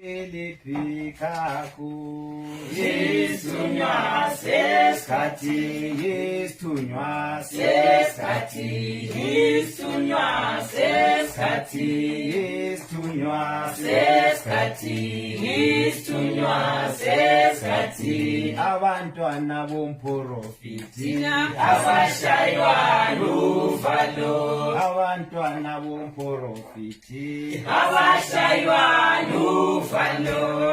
Elipikaku Yisunywa seskati Yisunywa seskati Yisunywa seskati Yisunywa seskati Yisunywa seskati Abantwana bomprofiti abashaywa luvalo Abantwana bomprofiti abashaywa luvalo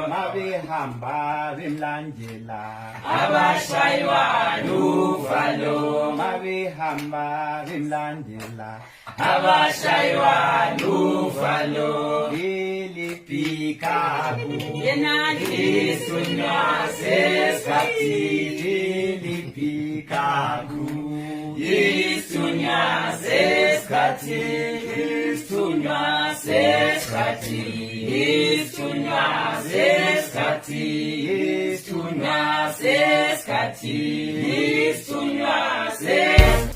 Mabihamba bimlandela abashaywa luvalo Mabihamba bimlandela abashaywa luvalo Ilipikaku Yisunywa seskati Ilipikaku Yisunywa seskati Yisunywa seskati Yisunywa seskati Yisunywa seskati Yisunywa seskati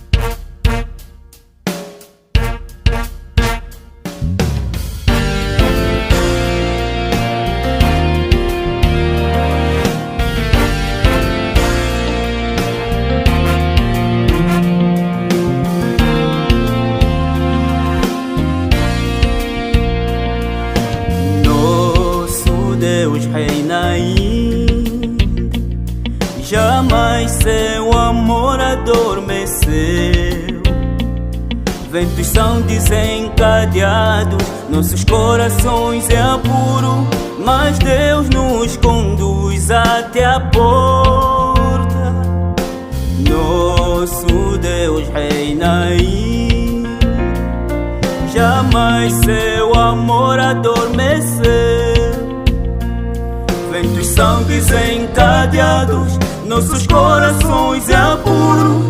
Jamais seu amor adormeceu. Ventos são desencadeados, nossos corações é apuro, mas Deus nos conduz até a porta. Nosso Deus reina aí. Jamais seu amor adormeceu. Ventos são desencadeados, nossos corações é apuro,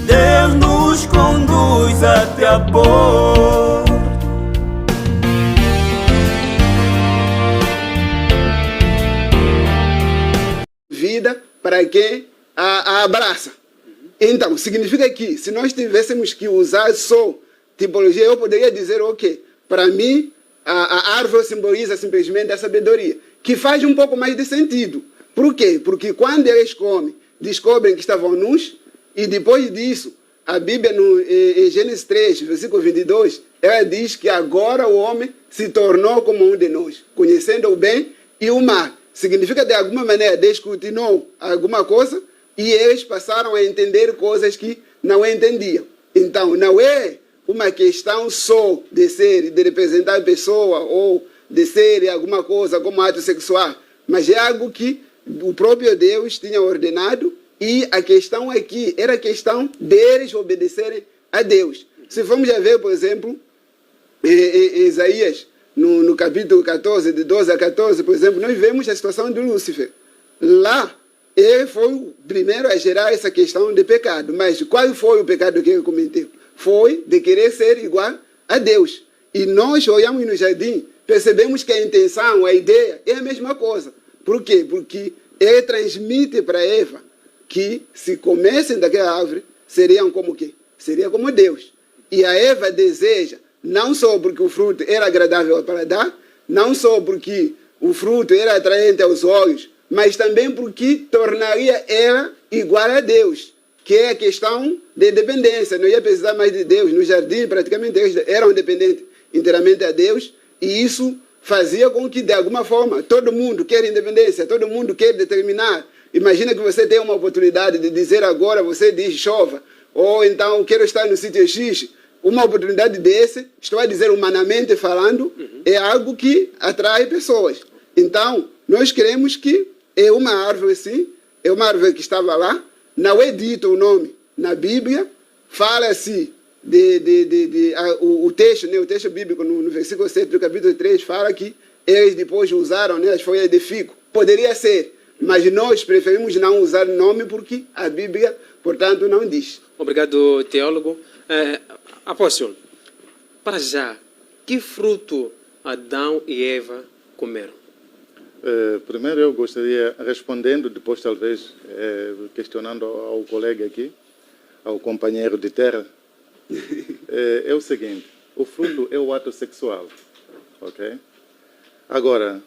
Deus nos conduz até a porta. Vida para quem a abraça. Então, significa que se nós tivéssemos que usar só tipologia, eu poderia dizer, ok, para mim a árvore simboliza simplesmente a sabedoria, que faz um pouco mais de sentido. Por quê? Porque quando eles comem, descobrem que estavam nus, e depois disso, a Bíblia, em Gênesis 3, versículo 22, ela diz que agora o homem se tornou como um de nós, conhecendo o bem e o mal. Significa, de alguma maneira, descortinou alguma coisa, e eles passaram a entender coisas que não entendiam. Então, não é uma questão só de ser, de representar a pessoa, ou de ser alguma coisa como ato sexual, mas é algo que o próprio Deus tinha ordenado, e a questão aqui era a questão deles obedecerem a Deus. Se formos a ver, por exemplo, em Isaías, no capítulo 14, de 12 a 14, por exemplo, nós vemos a situação de Lúcifer. Lá, ele foi o primeiro a gerar essa questão de pecado. Mas qual foi o pecado que ele cometeu? Foi de querer ser igual a Deus. E nós olhamos no jardim, percebemos que a intenção, a ideia, é a mesma coisa. Por quê? Porque ele transmite para Eva que se comessem daquela árvore, seriam como o quê? Seria como Deus. E a Eva deseja, não só porque o fruto era agradável ao paladar, não só porque o fruto era atraente aos olhos, mas também porque tornaria ela igual a Deus, que é a questão de dependência. Não ia precisar mais de Deus. No jardim, praticamente, eles eram dependentes inteiramente a Deus, e isso fazia com que, de alguma forma, todo mundo quer independência, todo mundo quer determinar. Imagina que você tem uma oportunidade de dizer agora, você diz chova, ou então quero estar no sítio X. Uma oportunidade desse, estou a dizer humanamente falando, é algo que atrai pessoas. Então, nós queremos que é uma árvore, sim, é uma árvore que estava lá, não é dito o nome na Bíblia, fala-se o texto, né, o texto bíblico no versículo 7 do capítulo 3 fala que eles depois usaram, né, as folhas de figo. Poderia ser, mas nós preferimos não usar o nome porque a Bíblia, portanto, não diz. Obrigado, teólogo. Apóstolo, para já, que fruto Adão e Eva comeram? Primeiro eu gostaria, respondendo, depois talvez questionando ao colega aqui, ao companheiro de terra, é o seguinte: o fruto é o ato sexual, ok? Agora,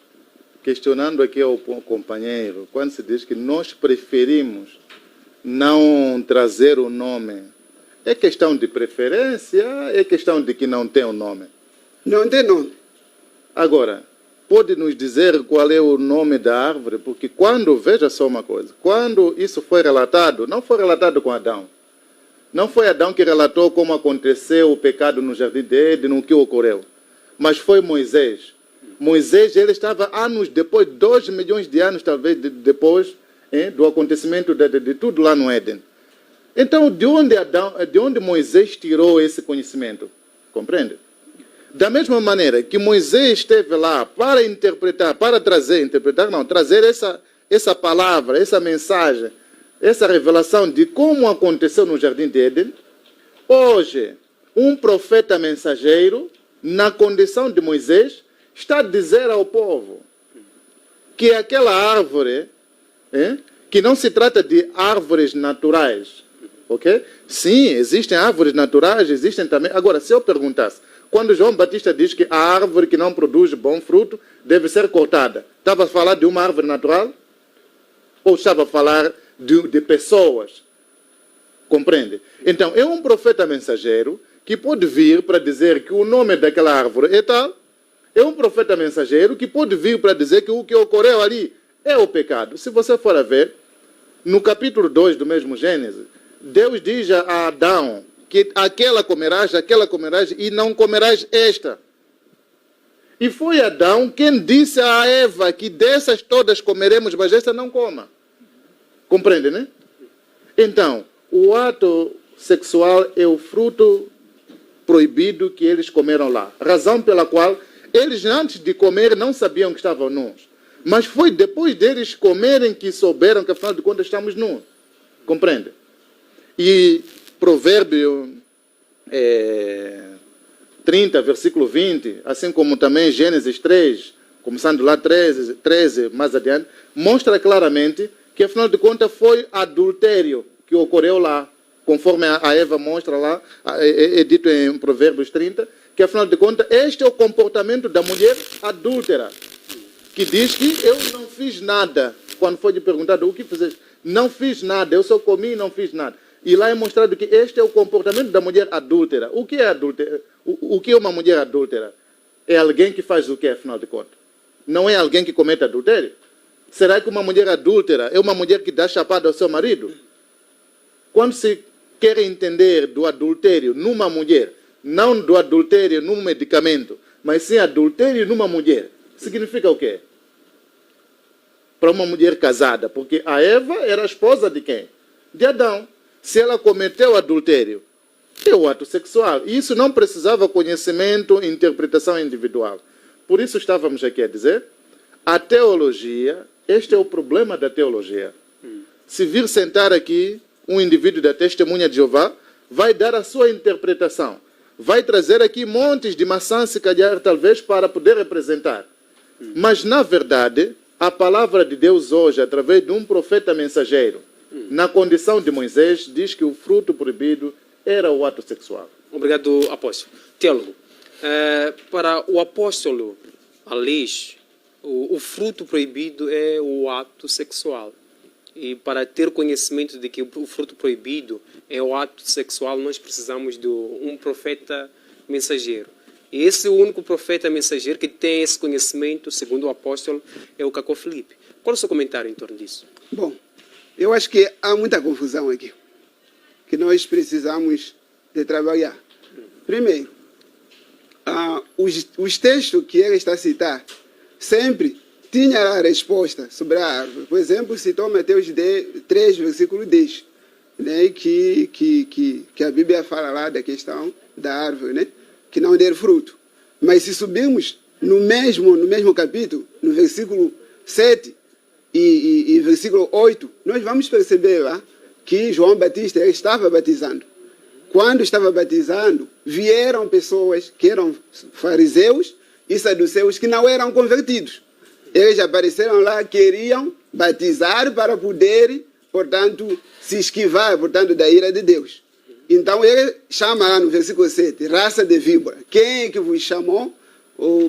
questionando aqui ao companheiro, quando se diz que nós preferimos não trazer o nome, é questão de preferência, é questão de que não tem o nome? Não tem nome. Agora, pode nos dizer qual é o nome da árvore? Porque quando, veja só uma coisa, quando isso foi relatado, não foi relatado com Adão. Não foi Adão que relatou como aconteceu o pecado no jardim de Éden, o que ocorreu. Mas foi Moisés. Moisés, ele estava anos depois, 2 milhões de anos talvez depois do acontecimento de tudo lá no Éden. Então, de onde Moisés tirou esse conhecimento? Compreende? Da mesma maneira que Moisés esteve lá para interpretar, trazer essa palavra, essa mensagem, essa revelação de como aconteceu no jardim de Éden, hoje, um profeta mensageiro, na condição de Moisés, está a dizer ao povo que aquela árvore, que não se trata de árvores naturais, ok? Sim, existem árvores naturais, existem também. Agora, se eu perguntasse, quando João Batista diz que a árvore que não produz bom fruto deve ser cortada, estava a falar de uma árvore natural? Ou estava a falar de pessoas? Compreende? Então, é um profeta mensageiro que pode vir para dizer que o nome daquela árvore é tal. É um profeta mensageiro que pode vir para dizer que o que ocorreu ali é o pecado. Se você for a ver, no capítulo 2 do mesmo Gênesis, Deus diz a Adão que aquela comerás, e não comerás esta. E foi Adão quem disse a Eva que dessas todas comeremos, mas esta não coma. Compreende, né? Então, o ato sexual é o fruto proibido que eles comeram lá. Razão pela qual eles, antes de comer, não sabiam que estavam nus. Mas foi depois deles comerem que souberam que, afinal de contas, estamos nus. Compreende? E Provérbio 30, versículo 20, assim como também Gênesis 3, começando lá 13 mais adiante, mostra claramente que, afinal de contas, foi adultério que ocorreu lá, conforme a Eva mostra lá, é dito em Provérbios 30, que, afinal de contas, este é o comportamento da mulher adúltera, que diz que eu não fiz nada. Quando foi perguntado o que fizeste, não fiz nada, eu só comi e não fiz nada. E lá é mostrado que este é o comportamento da mulher adúltera. O que é adúltera? O que é uma mulher adúltera? É alguém que faz o que, afinal de contas? Não é alguém que comete adultério? Será que uma mulher adúltera é uma mulher que dá chapada ao seu marido? Quando se quer entender do adultério numa mulher, não do adultério num medicamento, mas sim adultério numa mulher, significa o quê? Para uma mulher casada, porque a Eva era a esposa de quem? De Adão. Se ela cometeu adultério, é o ato sexual. E isso não precisava conhecimento, interpretação individual. Por isso estávamos aqui a dizer, a teologia, este é o problema da teologia. Se vir sentar aqui um indivíduo da Testemunha de Jeová, vai dar a sua interpretação. Vai trazer aqui montes de maçãs, se calhar, talvez, para poder representar. Mas, na verdade, a palavra de Deus hoje, através de um profeta mensageiro, na condição de Moisés, diz que o fruto proibido era o ato sexual. Obrigado, apóstolo. Teólogo, para o apóstolo Aleix, o fruto proibido é o ato sexual. E para ter conhecimento de que o fruto proibido é o ato sexual, nós precisamos de um profeta mensageiro. E esse único profeta mensageiro que tem esse conhecimento, segundo o apóstolo, é o Cacó Filipe. Qual é o seu comentário em torno disso? Bom, eu acho que há muita confusão aqui, que nós precisamos de trabalhar. Primeiro, os textos que ele está a citar sempre tinha a resposta sobre a árvore. Por exemplo, citou Mateus 3, versículo 10, né, que a Bíblia fala lá da questão da árvore, né, que não der fruto. Mas se subirmos no mesmo capítulo, no versículo 7 e versículo 8, nós vamos perceber lá que João Batista estava batizando. Quando estava batizando, vieram pessoas que eram fariseus e saduceus que não eram convertidos. Eles apareceram lá, queriam batizar para poder, portanto, se esquivar, portanto, da ira de Deus. Então ele chama lá no versículo 7, raça de víbora. Quem é que vos chamou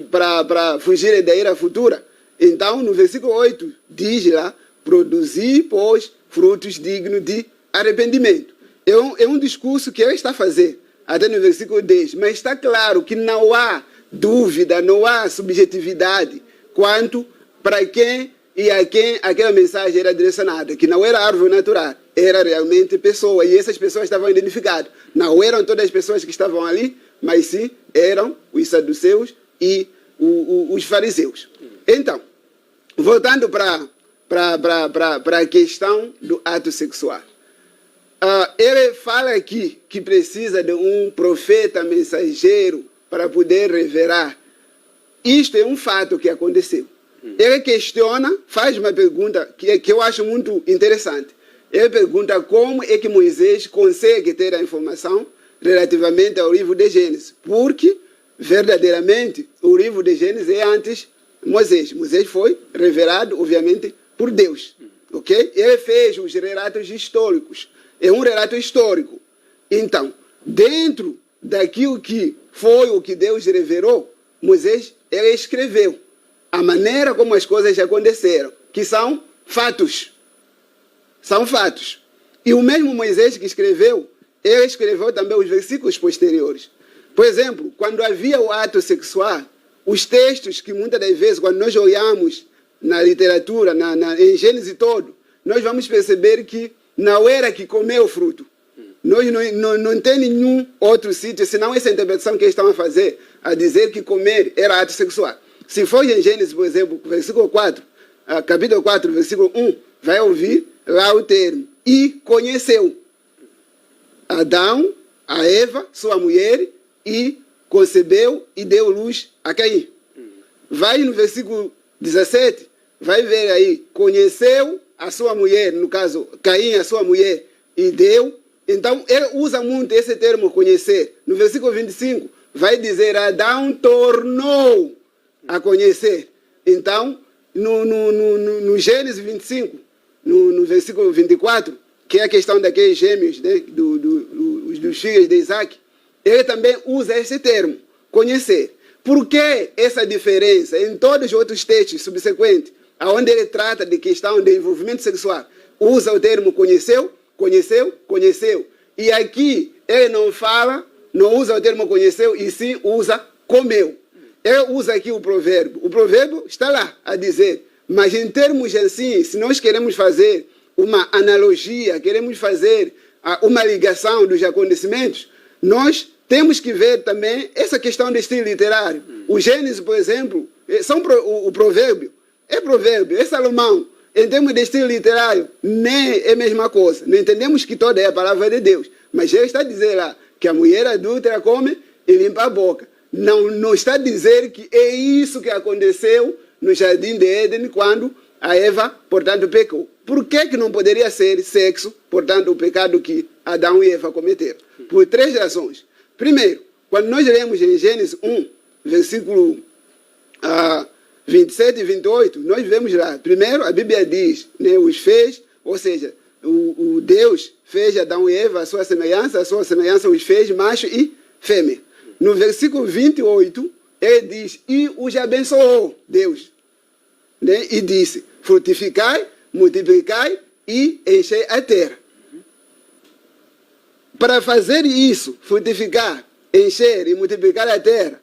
para fugir da ira futura? Então, no versículo 8, diz lá, produzir, pois, frutos dignos de arrependimento. É um discurso que ele está a fazer, até no versículo 10, mas está claro que não há dúvida, não há subjetividade quanto para quem e a quem aquela mensagem era direcionada, que não era árvore natural, era realmente pessoa, e essas pessoas estavam identificadas. Não eram todas as pessoas que estavam ali, mas sim eram os saduceus e os fariseus. Então, voltando para a questão do ato sexual. Ele fala aqui que precisa de um profeta mensageiro para poder revelar. Isto é um fato que aconteceu. Ele questiona, faz uma pergunta que eu acho muito interessante. Ele pergunta como é que Moisés consegue ter a informação relativamente ao livro de Gênesis. Porque, verdadeiramente, o livro de Gênesis é antes de Moisés. Moisés foi revelado, obviamente, por Deus. Ok? Ele fez os relatos históricos. É um relato histórico. Então, dentro daquilo que foi o que Deus revelou, Moisés, ele escreveu a maneira como as coisas aconteceram, que são fatos. São fatos. E o mesmo Moisés que escreveu, ele escreveu também os versículos posteriores. Por exemplo, quando havia o ato sexual, os textos que muitas das vezes, quando nós olhamos na literatura, em Gênesis todo, nós vamos perceber que não era que comeu o fruto. Nós não tem nenhum outro sítio, senão essa interpretação que eles estão a fazer, a dizer que comer era ato sexual. Se for em Gênesis, por exemplo, versículo 4, capítulo 4, versículo 1, vai ouvir lá o termo. E conheceu Adão, a Eva, sua mulher, e concebeu e deu luz a Caim. Vai no versículo 17, vai ver aí, conheceu a sua mulher, no caso, Caim, a sua mulher, e deu. Então, ele usa muito esse termo conhecer. No versículo 25, vai dizer, Adão tornou a conhecer. Então, no Gênesis 25, no versículo 24, que é a questão daqueles gêmeos, né, dos filhos de Isaac, ele também usa esse termo, conhecer. Por que essa diferença? Em todos os outros textos subsequentes, onde ele trata de questão de envolvimento sexual, usa o termo conheceu, conheceu, conheceu. E aqui ele não fala, não usa o termo conheceu, e sim usa comeu. Ele usa aqui o provérbio. O provérbio está lá a dizer, mas em termos assim, se nós queremos fazer uma analogia, queremos fazer uma ligação dos acontecimentos, nós temos que ver também essa questão de estilo literário. O Gênesis, por exemplo, o provérbio, é Salomão. Em termos de estilo literário, nem é a mesma coisa. Não entendemos que toda é a palavra de Deus. Mas ele está a dizer lá que a mulher adúltera come e limpa a boca. Não está a dizer que é isso que aconteceu no jardim de Éden quando a Eva, portanto, pecou. Por que não poderia ser sexo, portanto, o pecado que Adão e Eva cometeram? Por 3 razões. Primeiro, quando nós lemos em Gênesis 1, versículo 27 e 28, nós vemos lá. Primeiro, a Bíblia diz, né, os fez, ou seja, o Deus fez Adão e Eva a sua semelhança os fez macho e fêmea. No versículo 28, ele diz, e os abençoou, Deus, né, e disse, frutificai, multiplicai e enchei a terra. Para fazer isso, frutificar, encher e multiplicar a terra,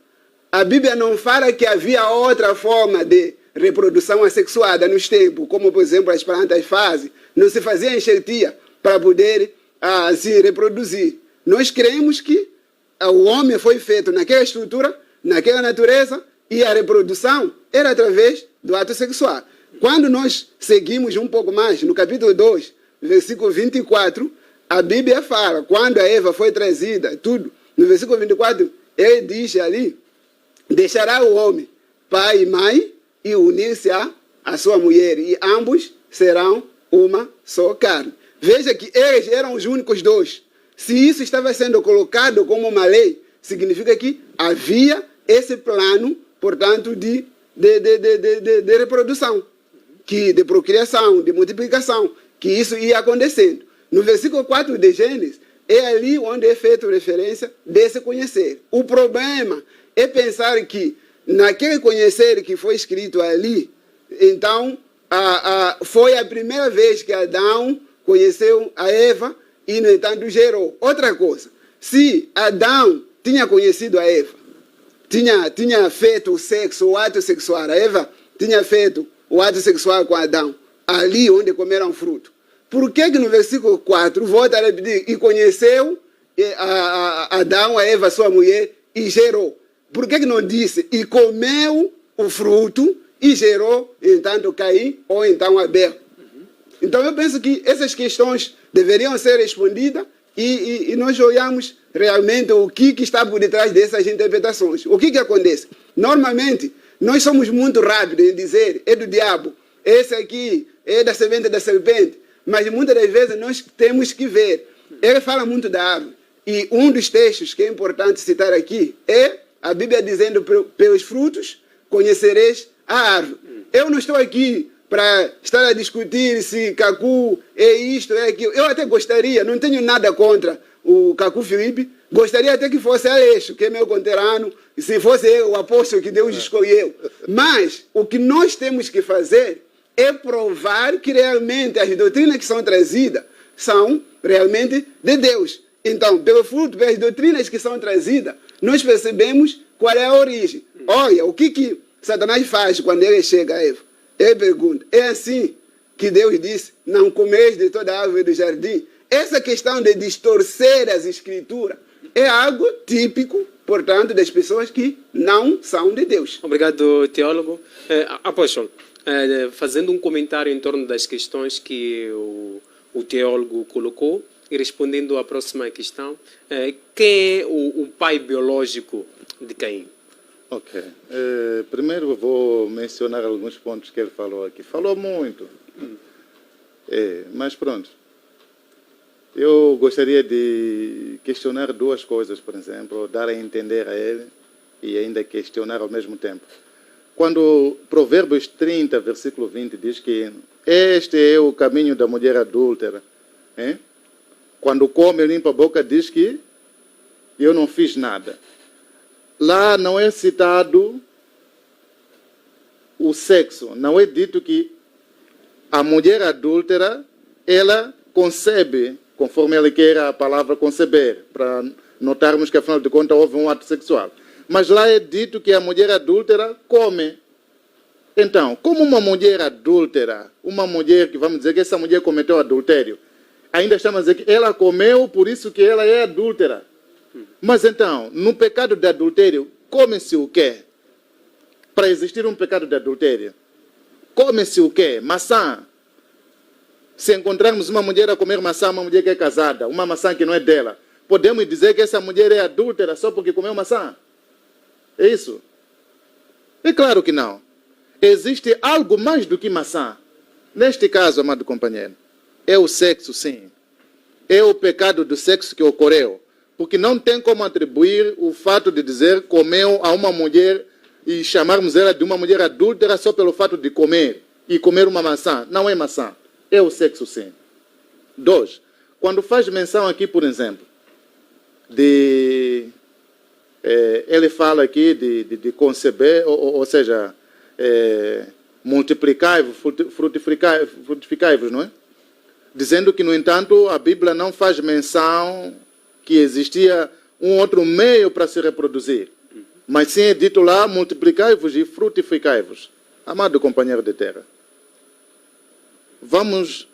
a Bíblia não fala que havia outra forma de reprodução assexuada nos tempos, como, por exemplo, as plantas fazem. Não se fazia enxertia para poder se reproduzir. Nós cremos que o homem foi feito naquela estrutura, naquela natureza, e a reprodução era através do ato sexual. Quando nós seguimos um pouco mais, no capítulo 2, versículo 24, a Bíblia fala, quando a Eva foi trazida, tudo, no versículo 24, ele diz ali, deixará o homem, pai e mãe, e unir-se a sua mulher, e ambos serão uma só carne. Veja que eles eram os únicos dois. Se isso estava sendo colocado como uma lei, significa que havia esse plano, portanto, de reprodução, de procriação, de multiplicação, que isso ia acontecendo. No versículo 4 de Gênesis, é ali onde é feita referência desse conhecer. O problema é pensar que naquele conhecer que foi escrito ali, Então, foi a primeira vez que Adão conheceu a Eva e, no entanto, gerou. Outra coisa, se Adão tinha conhecido a Eva, tinha feito o sexo, o ato sexual, a Eva tinha feito o ato sexual com Adão, ali onde comeram fruto. Por que no versículo 4 volta a repetir, e conheceu Adão, a Eva, sua mulher, e gerou? Por que não disse, e comeu o fruto e gerou, entanto, Caim ou então Abel? Então eu penso que essas questões deveriam ser respondidas e nós olhamos realmente o que está por detrás dessas interpretações. O que acontece? Normalmente, nós somos muito rápidos em dizer, é do diabo, esse aqui é da semente da serpente, mas muitas das vezes nós temos que ver. Ele fala muito da árvore. E um dos textos que é importante citar aqui é a Bíblia dizendo, pelos frutos conhecereis a árvore. Eu não estou aqui para estar a discutir se Cacu é isto, é aquilo. Eu até gostaria, não tenho nada contra o Cacu Felipe, gostaria até que fosse Aleixo, que é meu conterrâneo, se fosse o apóstolo que Deus escolheu. Mas o que nós temos que fazer é provar que realmente as doutrinas que são trazidas são realmente de Deus. Então, pelo fruto, pelas doutrinas que são trazidas, nós percebemos qual é a origem. Olha, o que Satanás faz quando ele chega a Eva? Ele pergunta, é assim que Deus disse, não comeis de toda a árvore do jardim? Essa questão de distorcer as escrituras é algo típico, portanto, das pessoas que não são de Deus. Obrigado, teólogo. Apóstolo, fazendo um comentário em torno das questões que o teólogo colocou e respondendo à próxima questão, quem é o pai biológico de Caim? Ok. Primeiro vou mencionar alguns pontos que ele falou aqui. Falou muito. Mas pronto. Eu gostaria de questionar duas coisas, por exemplo, dar a entender a ele e ainda questionar ao mesmo tempo. Quando Provérbios 30, versículo 20, diz que este é o caminho da mulher adúltera. Quando come, limpa a boca, diz que eu não fiz nada. Lá não é citado o sexo. Não é dito que a mulher adúltera, ela concebe, conforme ela quer a palavra conceber, para notarmos que, afinal de contas, houve um ato sexual. Mas lá é dito que a mulher adúltera come. Então, como uma mulher adúltera, uma mulher que vamos dizer que essa mulher cometeu adultério, ainda estamos a dizer que ela comeu, por isso que ela é adúltera. Mas então, no pecado de adultério, come-se o quê? Para existir um pecado de adultério, come-se o quê? Maçã. Se encontrarmos uma mulher a comer maçã, uma mulher que é casada, uma maçã que não é dela, podemos dizer que essa mulher é adúltera só porque comeu maçã? É isso? É claro que não. Existe algo mais do que maçã. Neste caso, amado companheiro, é o sexo, sim. É o pecado do sexo que ocorreu. Porque não tem como atribuir o fato de dizer comeu a uma mulher e chamarmos ela de uma mulher adúltera só pelo fato de comer e comer uma maçã. Não é maçã. É o sexo, sim. 2. Quando faz menção aqui, por exemplo, ele fala aqui de conceber, ou seja, multiplicai-vos, frutificai-vos, não é? Dizendo que, no entanto, a Bíblia não faz menção que existia um outro meio para se reproduzir. Mas sim é dito lá, multiplicai-vos e frutificai-vos. Amado companheiro de terra, vamos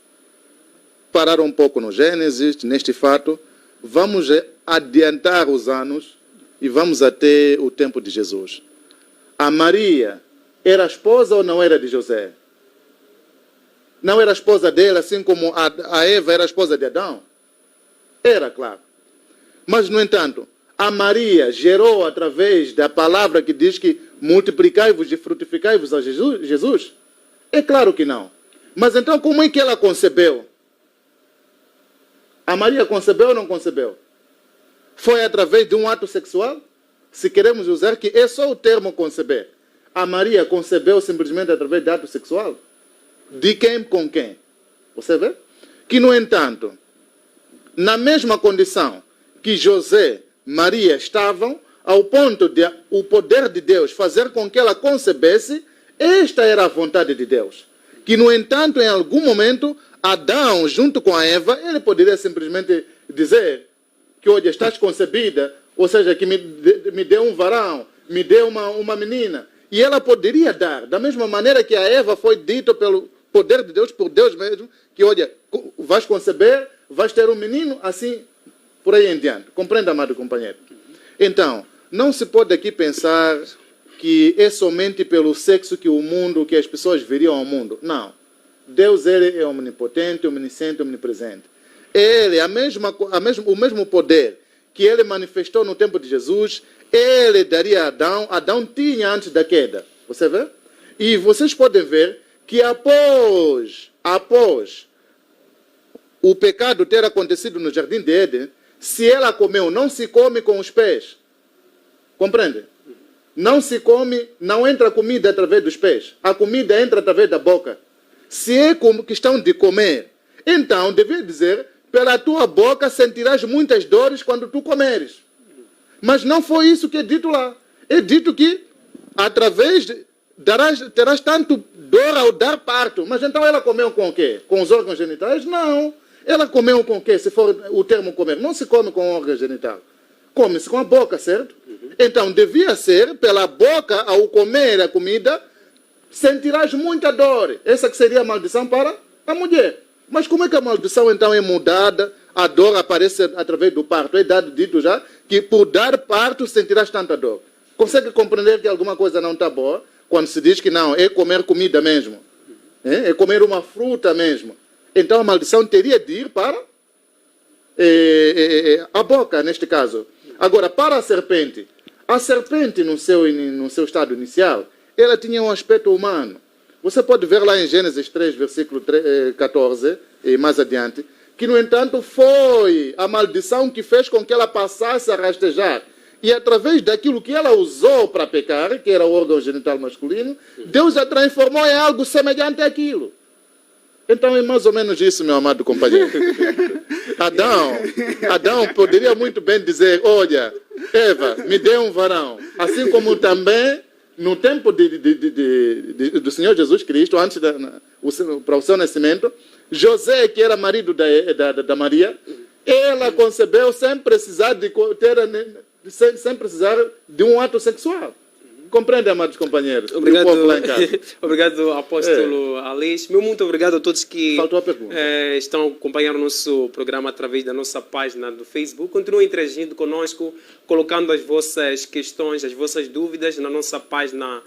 parar um pouco no Gênesis, neste fato, vamos adiantar os anos e vamos até o tempo de Jesus. A Maria era esposa ou não era de José? Não era esposa dele, assim como a Eva era esposa de Adão? Era, claro. Mas, no entanto, a Maria gerou através da palavra que diz que multiplicai-vos e frutificai-vos a Jesus? É claro que não. Mas então, como é que ela concebeu? A Maria concebeu ou não concebeu? Foi através de um ato sexual? Se queremos usar, que é só o termo conceber. A Maria concebeu simplesmente através de ato sexual? De quem com quem? Você vê? Que, no entanto, na mesma condição que José, Maria estavam, ao ponto de o poder de Deus fazer com que ela concebesse, Esta era a vontade de Deus. Que, no entanto, em algum momento, Adão, junto com a Eva, ele poderia simplesmente dizer que hoje estás concebida, ou seja, que me deu um varão, me deu uma menina. E ela poderia dar, da mesma maneira que a Eva foi dito pelo poder de Deus, por Deus mesmo, que olha, vais conceber, vais ter um menino, assim, por aí em diante. Compreende, amado companheiro? Então, não se pode aqui pensar que é somente pelo sexo que o mundo, que as pessoas viriam ao mundo. Não. Deus, ele é omnipotente, omnisciente, omnipresente. Ele, o mesmo poder que ele manifestou no tempo de Jesus, ele daria a Adão. Adão tinha antes da queda. Você vê? E vocês podem ver que após o pecado ter acontecido no Jardim de Éden, se ela comeu, não se come com os pés. Compreende? Não se come, não entra comida através dos pés. A comida entra através da boca. Se é questão de comer, então devia dizer, pela tua boca sentirás muitas dores quando tu comeres. Mas não foi isso que é dito lá. É dito que terás tanto dor ao dar parto. Mas então ela comeu com o quê? Com os órgãos genitais? Não. Ela comeu com o quê? Se for o termo comer. Não se come com o órgão genital. Come-se com a boca, certo? Então, devia ser, pela boca, ao comer a comida, sentirás muita dor. Essa que seria a maldição para a mulher. Mas como é que a maldição, então, é mudada? A dor aparece através do parto. É dito já que por dar parto sentirás tanta dor. Consegue compreender que alguma coisa não está boa? Quando se diz que não, é comer comida mesmo. É comer uma fruta mesmo. Então, a maldição teria de ir para a boca, neste caso. Agora, para a serpente no seu estado inicial, ela tinha um aspecto humano. Você pode ver lá em Gênesis 3, versículo 14, e mais adiante, que, no entanto, foi a maldição que fez com que ela passasse a rastejar. E através daquilo que ela usou para pecar, que era o órgão genital masculino, Deus a transformou em algo semelhante àquilo. Então é mais ou menos isso, meu amado companheiro. Adão poderia muito bem dizer, olha, Eva, me dê um varão. Assim como também, no tempo do Senhor Jesus Cristo, antes para o seu nascimento, José, que era marido da Maria, ela concebeu sem precisar de um ato sexual. Compreende, amados companheiros? Obrigado, obrigado, apóstolo Alês. Muito obrigado a todos que estão acompanhando o nosso programa através da nossa página do Facebook. Continuem interagindo conosco, colocando as vossas questões, as vossas dúvidas na nossa página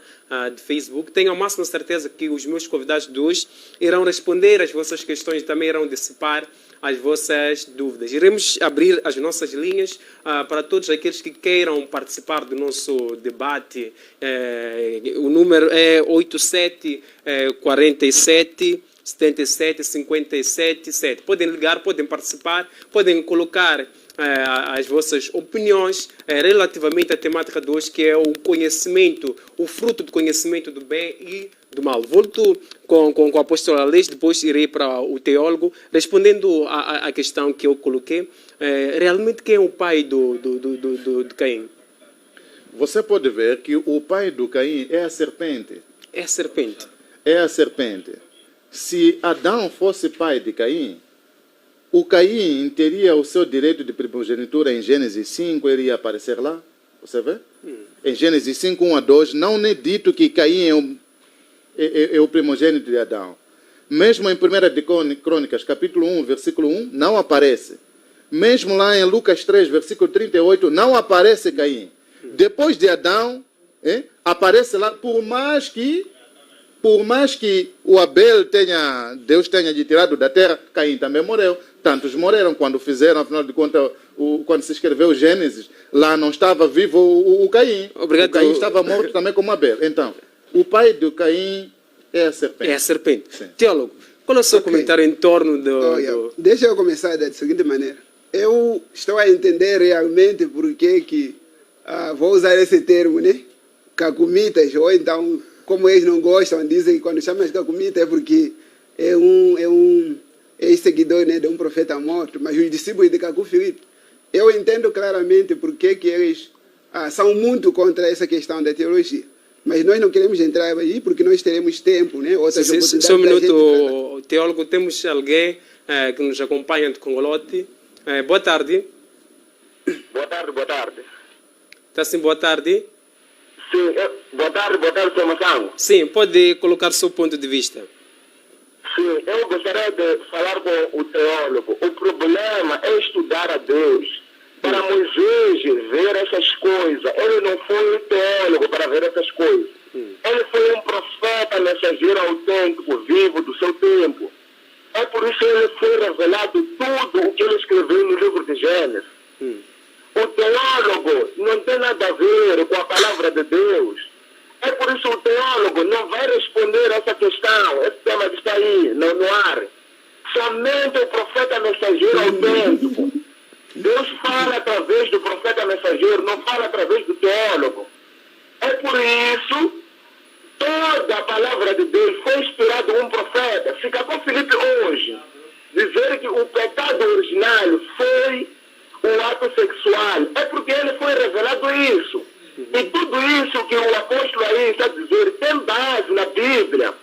de Facebook. Tenho a máxima certeza que os meus convidados de hoje irão responder às vossas questões e também irão dissipar as vossas dúvidas. Iremos abrir as nossas linhas para todos aqueles que queiram participar do nosso debate. O número é 87 47 77 57 7. Podem ligar, podem participar, podem colocar as vossas opiniões relativamente à temática de hoje, que é o conhecimento, o fruto do conhecimento do bem e do mal. Volto com o apóstolo Alês, depois irei para o teólogo, respondendo à questão que eu coloquei. Realmente, quem é o pai de Caim? Você pode ver que o pai do Caim é a serpente. É a serpente. É a serpente. Se Adão fosse pai de Caim, o Caim teria o seu direito de primogenitura em Gênesis 5, ele ia aparecer lá. Você vê? Em Gênesis 5, 1 a 2, não é dito que Caim é o primogênito de Adão. Mesmo em 1 de Crônicas, capítulo 1, versículo 1, não aparece. Mesmo lá em Lucas 3, versículo 38, não aparece Caim. Depois de Adão, aparece lá, por mais que o Abel Deus tenha tirado da terra, Caim também morreu. Tantos morreram quando fizeram, afinal de contas, quando se escreveu Gênesis, lá não estava vivo o Caim. Obrigado. O Caim estava morto também como Abel. Então, o pai do Caim é a serpente. É a serpente. Sim. Teólogo, qual é o seu comentário em torno do... Deixa eu começar da seguinte maneira. Eu estou a entender realmente por que vou usar esse termo, né? Cacumitas, ou então, como eles não gostam, dizem que quando chamam de cacumita é porque é um seguidor, né, de um profeta morto, mas os discípulos de Cacu Filipe, eu entendo claramente por que eles são muito contra essa questão da teologia. Mas nós não queremos entrar aí porque nós teremos tempo, né? Outras oportunidades Só um da gente falar. minuto, teólogo, temos alguém que nos acompanha de Congolote. Boa tarde. Boa tarde, boa tarde. Está sim, boa tarde. Sim, boa tarde, Sr. Massango. Sim, pode colocar seu ponto de vista. Sim, eu gostaria de falar com o teólogo. O problema é estudar a Deus. Para Moisés ver essas coisas, ele não foi teólogo para ver essas coisas. Ele foi um profeta mensageiro autêntico, vivo do seu tempo. É por isso que ele foi revelado tudo o que ele escreveu no livro de Gênesis. O teólogo não tem nada a ver com a palavra de Deus. É por isso que o teólogo não vai responder essa questão, esse tema que está aí no ar. Somente o profeta mensageiro autêntico. Deus fala através do profeta mensageiro, não fala através do teólogo. É por isso toda a palavra de Deus foi inspirada por um profeta. Se acabou Filipe hoje dizer que o pecado original foi o ato sexual, é porque ele foi revelado isso. E tudo isso que o apóstolo aí está dizendo tem base na Bíblia.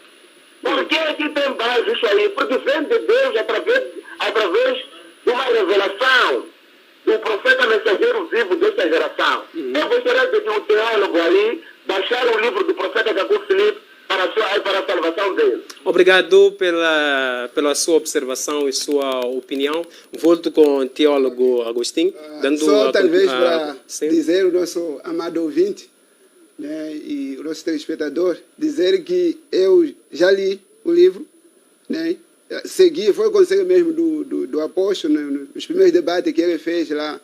Por que tem base isso aí? Porque vem de Deus através de uma revelação do profeta mensageiro vivo dessa geração. Eu gostaria de que o teólogo aí baixar o livro do profeta Jacob Filipe para a salvação dele. Obrigado pela sua observação e sua opinião. Volto com o teólogo Agostinho. Só talvez para dizer ao nosso amado ouvinte, né, e o nosso telespectador, dizer que eu já li o livro, né, segui, foi o conselho mesmo do apóstolo, né, nos primeiros debates que ele fez lá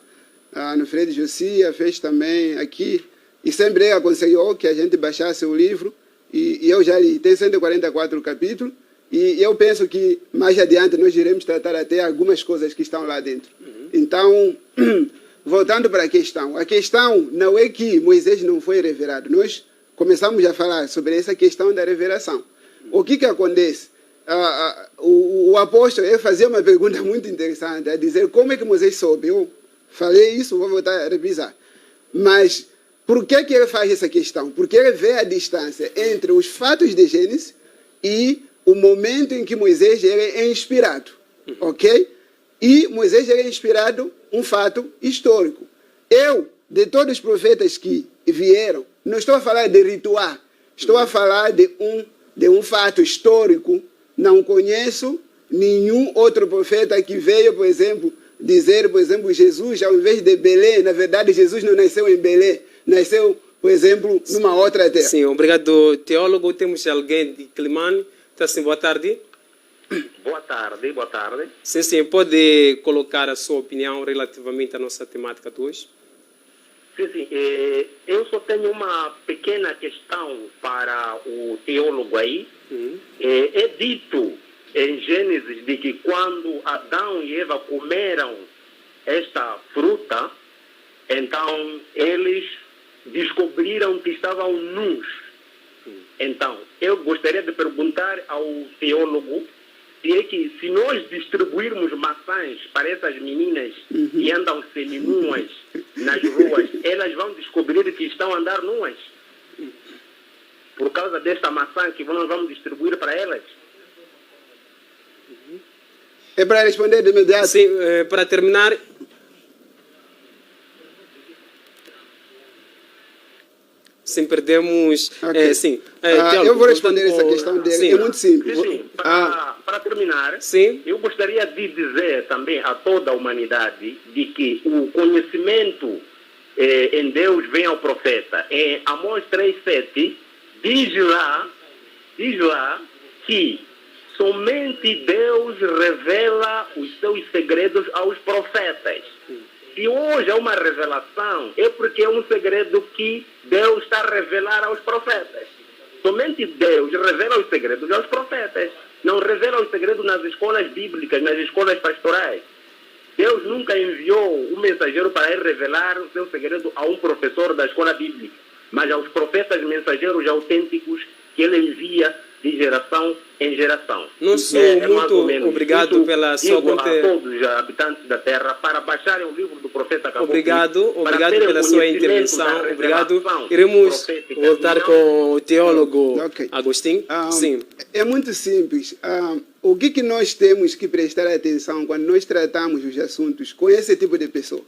no Frei Josia, fez também aqui, e sempre ele aconselhou que a gente baixasse o livro, e eu já li, tem 144 capítulos, e eu penso que mais adiante nós iremos tratar até algumas coisas que estão lá dentro. Então, voltando para a questão não é que Moisés não foi revelado, nós começamos a falar sobre essa questão da revelação. O que acontece? O apóstolo ele fazia uma pergunta muito interessante, a dizer como é que Moisés soube. Eu falei isso, vou voltar a revisar. Mas por que ele faz essa questão? Porque ele vê a distância entre os fatos de Gênesis e o momento em que Moisés ele é inspirado. Ok? E Moisés ele é inspirado um fato histórico. De todos os profetas que vieram, não estou a falar de ritual, estou a falar de um fato histórico. Não conheço nenhum outro profeta que veio, por exemplo, dizer, por exemplo, Jesus, ao invés de Belém, na verdade, Jesus não nasceu em Belém, nasceu, por exemplo, numa outra terra. Sim, obrigado, teólogo. Temos alguém de Climane. Está sim, boa tarde. Boa tarde, boa tarde. Sim, pode colocar a sua opinião relativamente à nossa temática de hoje? Sim, eu só tenho uma pequena questão para o teólogo aí. É dito em Gênesis de que quando Adão e Eva comeram esta fruta, então eles descobriram que estavam nus. Então, eu gostaria de perguntar ao teólogo se nós distribuirmos maçãs para essas meninas que andam seminuas nas ruas, elas vão descobrir que estão a andar nuas por causa desta maçã que nós vamos distribuir para elas. É para responder de imediato? Sim, para terminar. Sim, perdemos. Okay. Sim. Eu vou responder essa questão dele. Sim. É muito simples. Sim. Para terminar, sim, eu gostaria de dizer também a toda a humanidade de que o conhecimento em Deus vem ao profeta. Em Amós 3,7 diz lá que somente Deus revela os seus segredos aos profetas. Se hoje é uma revelação, é porque é um segredo que Deus está a revelar aos profetas. Somente Deus revela os segredos aos profetas. Não revela os segredos nas escolas bíblicas, nas escolas pastorais. Deus nunca enviou um mensageiro para ir revelar o seu segredo a um professor da escola bíblica, mas aos profetas mensageiros autênticos que ele envia de geração em geração. Nosso Mais muito ou menos obrigado isso. pela sua Digo a conte... todos os habitantes da Terra para baixarem o livro do profeta Habacuque, Obrigado para terem pela o sua conhecimento intervenção. da Obrigado. revelação Iremos profética. voltar com o teólogo Ok. Agostinho. Sim. É muito simples. O que nós temos que prestar atenção quando nós tratamos os assuntos com esse tipo de pessoa?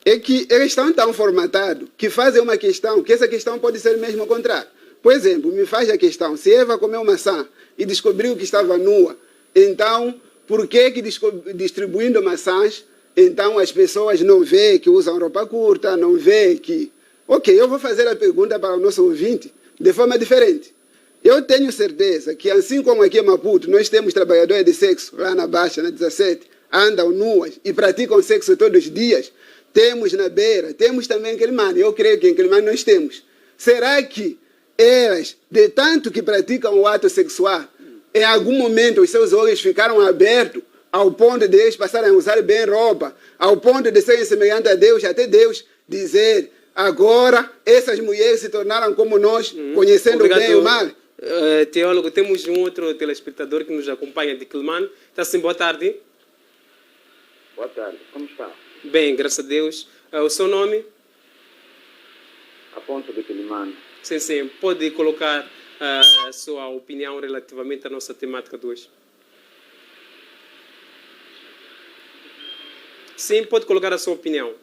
É que eles estão tão formatados que fazem uma questão, que essa questão pode ser mesmo ao contrário. Por exemplo, me faz a questão, se Eva comeu maçã e descobriu que estava nua, então, por que distribuindo maçãs, então as pessoas não veem que usam roupa curta, não veem que... Ok, eu vou fazer a pergunta para o nosso ouvinte de forma diferente. Eu tenho certeza que, assim como aqui em Maputo, nós temos trabalhadores de sexo, lá na Baixa, na 17, andam nuas e praticam sexo todos os dias. Temos na Beira, temos também em Quelimane. Eu creio que em Quelimane nós temos. Será que elas, de tanto que praticam o ato sexual, em algum momento os seus olhos ficaram abertos ao ponto de eles passarem a usar bem roupa, ao ponto de serem semelhantes a Deus, até Deus dizer, agora essas mulheres se tornaram como nós, conhecendo o bem e o mal? Teólogo, temos um outro telespectador que nos acompanha de Quelimane. Está sim, boa tarde. Boa tarde, como está? Bem, graças a Deus. O seu nome? Afonso de Quelimane. Sim, sim. Pode colocar a sua opinião relativamente à nossa temática de hoje. Sim, pode colocar a sua opinião.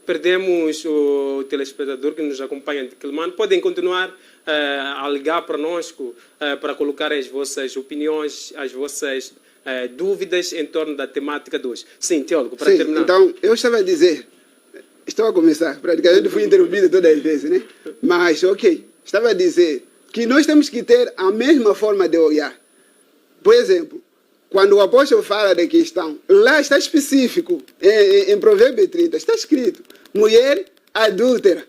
Perdemos o telespectador que nos acompanha de Quelimane. Podem continuar a ligar para nós para colocar as vossas opiniões, as vossas dúvidas em torno da temática de hoje. Sim, teólogo, para terminar. Então, eu estava a dizer, estou a começar, praticamente fui interrompido todas as vezes, né? Mas, ok, estava a dizer que nós temos que ter a mesma forma de olhar. Por exemplo, quando o apóstolo fala da questão, lá está específico, em Provérbio 30, está escrito, mulher adúltera.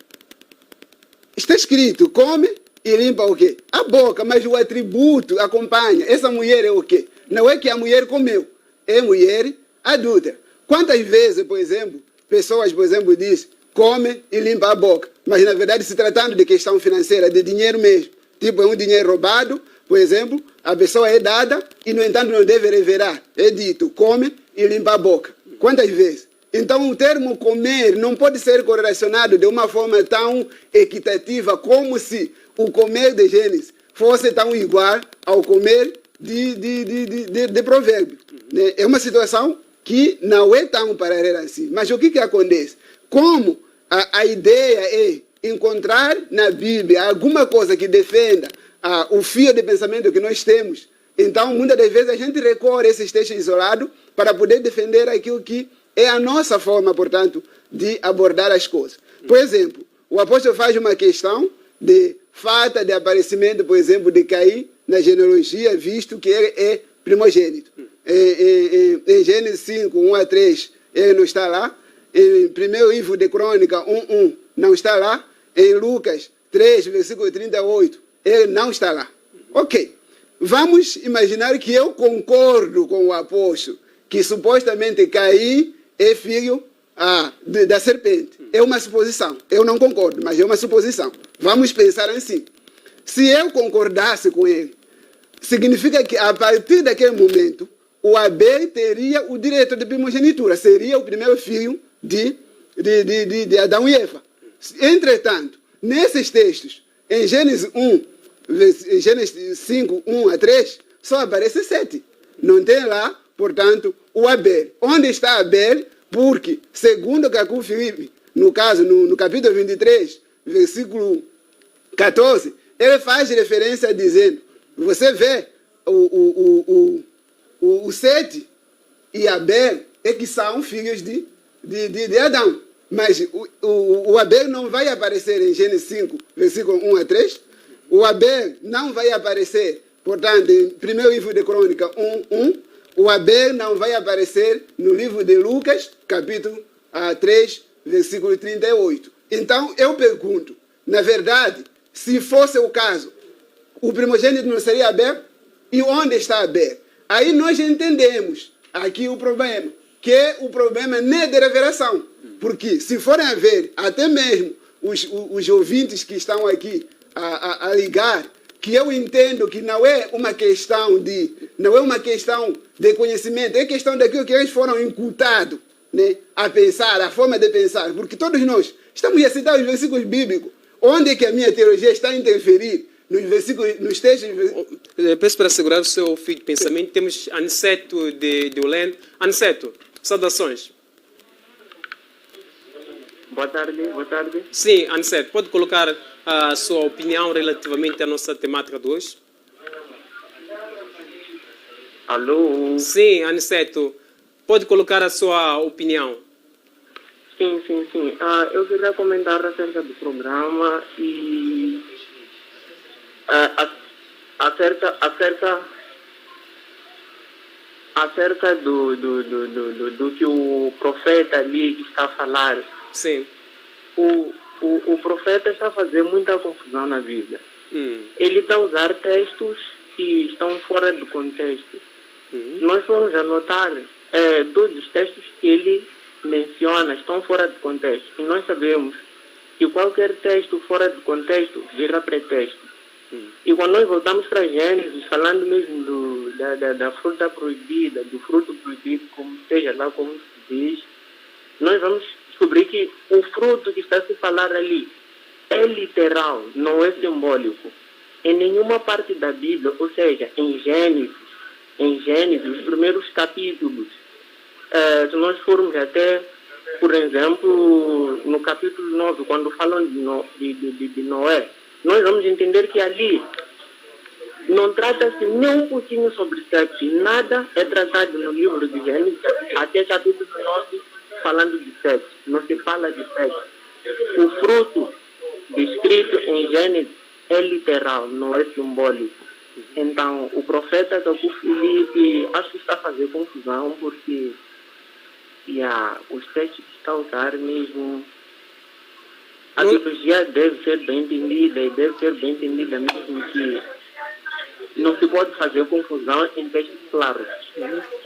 Está escrito, come e limpa o quê? A boca, mas o atributo acompanha. Essa mulher é o quê? Não é que a mulher comeu, é mulher adúltera. Quantas vezes, por exemplo, pessoas, por exemplo, dizem, come e limpa a boca, mas na verdade se tratando de questão financeira, de dinheiro mesmo, tipo é um dinheiro roubado, por exemplo, a pessoa é dada e, no entanto, não deve revelar. É dito, come e limpa a boca. Quantas vezes? Então, o termo comer não pode ser correlacionado de uma forma tão equitativa como se o comer de Gênesis fosse tão igual ao comer de provérbio. É uma situação que não é tão paralela assim. Mas o que acontece? Como a ideia é encontrar na Bíblia alguma coisa que defenda o fio de pensamento que nós temos, então muitas das vezes a gente recorre a esses textos isolados para poder defender aquilo que é a nossa forma, portanto, de abordar as coisas. Por exemplo, o apóstolo faz uma questão de falta de aparecimento, por exemplo, de Caim na genealogia, visto que ele é primogênito. Em Gênesis 5, 1 a 3, ele não está lá. Em 1 livro de Crônica 1:1, não está lá. Em Lucas 3, versículo 38, ele não está lá. Ok. Vamos imaginar que eu concordo com o apóstolo, que supostamente Caim é filho da serpente. É uma suposição. Eu não concordo, mas é uma suposição. Vamos pensar assim. Se eu concordasse com ele, significa que a partir daquele momento, o Abel teria o direito de primogenitura. Seria o primeiro filho de Adão e Eva. Entretanto, nesses textos, em Gênesis 5, 1 a 3, só aparece 7. Não tem lá, portanto, o Abel. Onde está Abel? Porque, segundo Cacu Filipe, no caso, no capítulo 23, versículo 14, ele faz referência dizendo, você vê o Sete e Abel é que são filhos de Adão. Mas o Abel não vai aparecer em Gênesis 5, versículo 1 a 3. O Abel não vai aparecer, portanto, em 1 livro de Crônica 1:1. O Abel não vai aparecer no livro de Lucas, capítulo 3, versículo 38. Então, eu pergunto, na verdade, se fosse o caso, o primogênito não seria Abel? E onde está Abel? Aí nós entendemos aqui o problema, que o problema não é de revelação. Porque se forem a ver, até mesmo os ouvintes que estão aqui a ligar, que eu entendo que não é uma questão de conhecimento, é questão daquilo que eles foram incutados, né, a pensar, a forma de pensar. Porque todos nós estamos a citar os versículos bíblicos. Onde é que a minha teologia está a interferir? Nos versículos, nos textos. Peço para segurar o seu fio de pensamento. Temos Aniceto de Ulene. Aniceto, saudações. Boa tarde, boa tarde. Sim, Aniceto, pode colocar a sua opinião relativamente à nossa temática de hoje? Alô? Sim, Aniceto, pode colocar a sua opinião. Sim. Eu queria comentar acerca do programa e acerca do que o profeta ali está a falar. Sim. O profeta está a fazer muita confusão na Bíblia. Ele está a usar textos que estão fora do contexto. Nós vamos anotar todos os textos que ele menciona estão fora do contexto. E nós sabemos que qualquer texto fora do contexto vira pretexto. E quando nós voltamos para Gênesis, falando mesmo da fruta proibida, do fruto proibido, como seja lá como se diz, nós vamos descobrir que o fruto que está a se falar ali é literal, não é simbólico. Em nenhuma parte da Bíblia, ou seja, em Gênesis, os primeiros capítulos, se nós formos até, por exemplo, no capítulo 9, quando falam de Noé, nós vamos entender que ali não trata-se nem um pouquinho sobre sexo. Nada é tratado no livro de Gênesis, até capítulo 9, falando de sexo. Não se fala de sexo. O fruto descrito em Gênesis é literal, não é simbólico. Então, o profeta Cacu Filipe, acho que está a fazer confusão, porque os textos que está a usar mesmo, a teologia deve ser bem entendida, e deve ser bem entendida mesmo que não se pode fazer confusão em textos claros.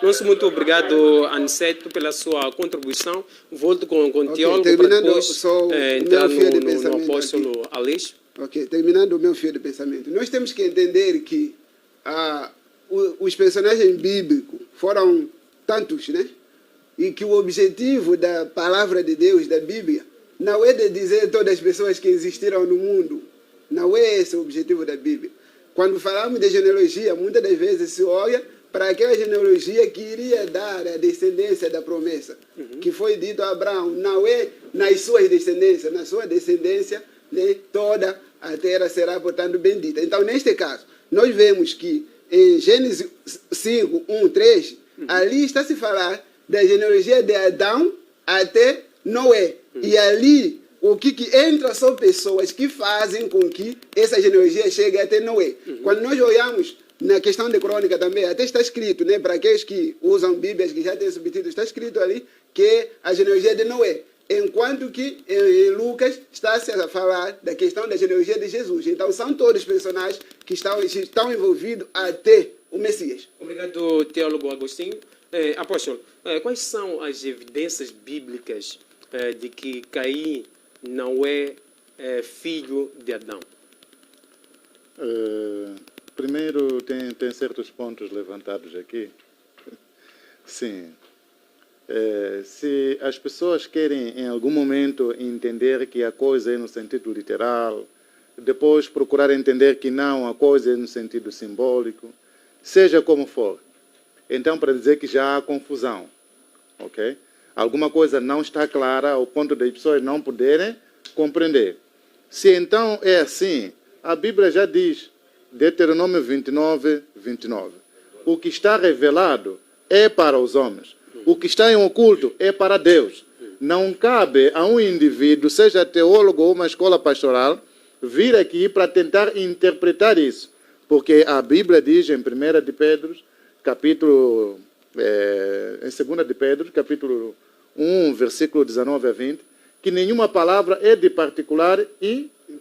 Nosso muito obrigado, Aniceto, pela sua contribuição. Volto com o teólogo para depois só entrar meu fio de no pensamento apóstolo Aleixo. Ok, terminando o meu fio de pensamento. Nós temos que entender que os personagens bíblicos foram tantos, né? E que o objetivo da palavra de Deus, da Bíblia, não é de dizer todas as pessoas que existiram no mundo. Não é esse o objetivo da Bíblia. Quando falamos de genealogia, muitas das vezes se olha para aquela genealogia que iria dar a descendência da promessa, que foi dito a Abraão. Não é nas suas descendências, na sua descendência, né, toda a terra será, portanto, bendita. Então, neste caso, nós vemos que em Gênesis 5, 1, 3, ali está se falar da genealogia de Adão até Noé. E ali, o que entra são pessoas que fazem com que essa genealogia chegue até Noé. Quando nós olhamos na questão de crônica também, até está escrito, né, para aqueles que usam Bíblias, que já têm subtítulos, está escrito ali que é a genealogia de Noé. Enquanto que em Lucas está-se a falar da questão da genealogia de Jesus. Então são todos personagens que estão envolvidos até o Messias. Obrigado, teólogo Agostinho. Apóstolo, quais são as evidências bíblicas de que Caim não é filho de Adão? Primeiro, tem certos pontos levantados aqui. Sim. Se as pessoas querem, em algum momento, entender que a coisa é no sentido literal, depois procurar entender que não, a coisa é no sentido simbólico, seja como for. Então, para dizer que já há confusão, ok? Alguma coisa não está clara ao ponto das pessoas não poderem compreender. Se então é assim, a Bíblia já diz, Deuteronômio 29, 29, o que está revelado é para os homens. O que está em oculto é para Deus. Não cabe a um indivíduo, seja teólogo ou uma escola pastoral, vir aqui para tentar interpretar isso. Porque a Bíblia diz em 1 de Pedro, capítulo, em 2 de Pedro, capítulo 1, versículo 19 a 20, que nenhuma palavra é de particular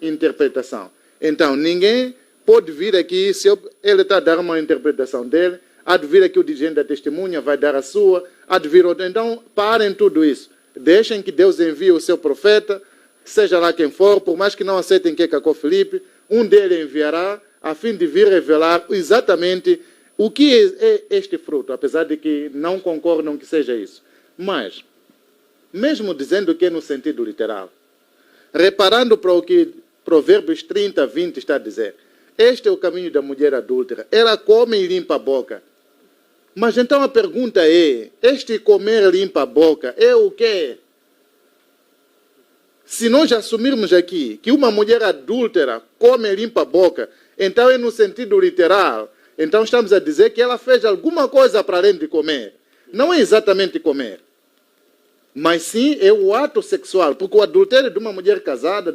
interpretação. Então, ninguém pode vir aqui, se ele está a dar uma interpretação dele, há de vir aqui o dirigente da testemunha, vai dar a sua, há de vir outra. Então, parem tudo isso. deixem que Deus envie o seu profeta, seja lá quem for, por mais que não aceitem que é Cacó Filipe, um dele enviará a fim de vir revelar exatamente o que é este fruto, apesar de que não concordam que seja isso. Mas, mesmo dizendo que é no sentido literal, reparando para o que Provérbios 30, 20 está a dizer, este é o caminho da mulher adúltera, ela come e limpa a boca. Mas então a pergunta é, este comer limpa a boca é o quê? Se nós assumirmos aqui que uma mulher adúltera come e limpa a boca, então é no sentido literal. Então estamos a dizer que ela fez alguma coisa para além de comer. Não é exatamente comer, mas sim é o ato sexual. Porque o adultério de uma mulher casada,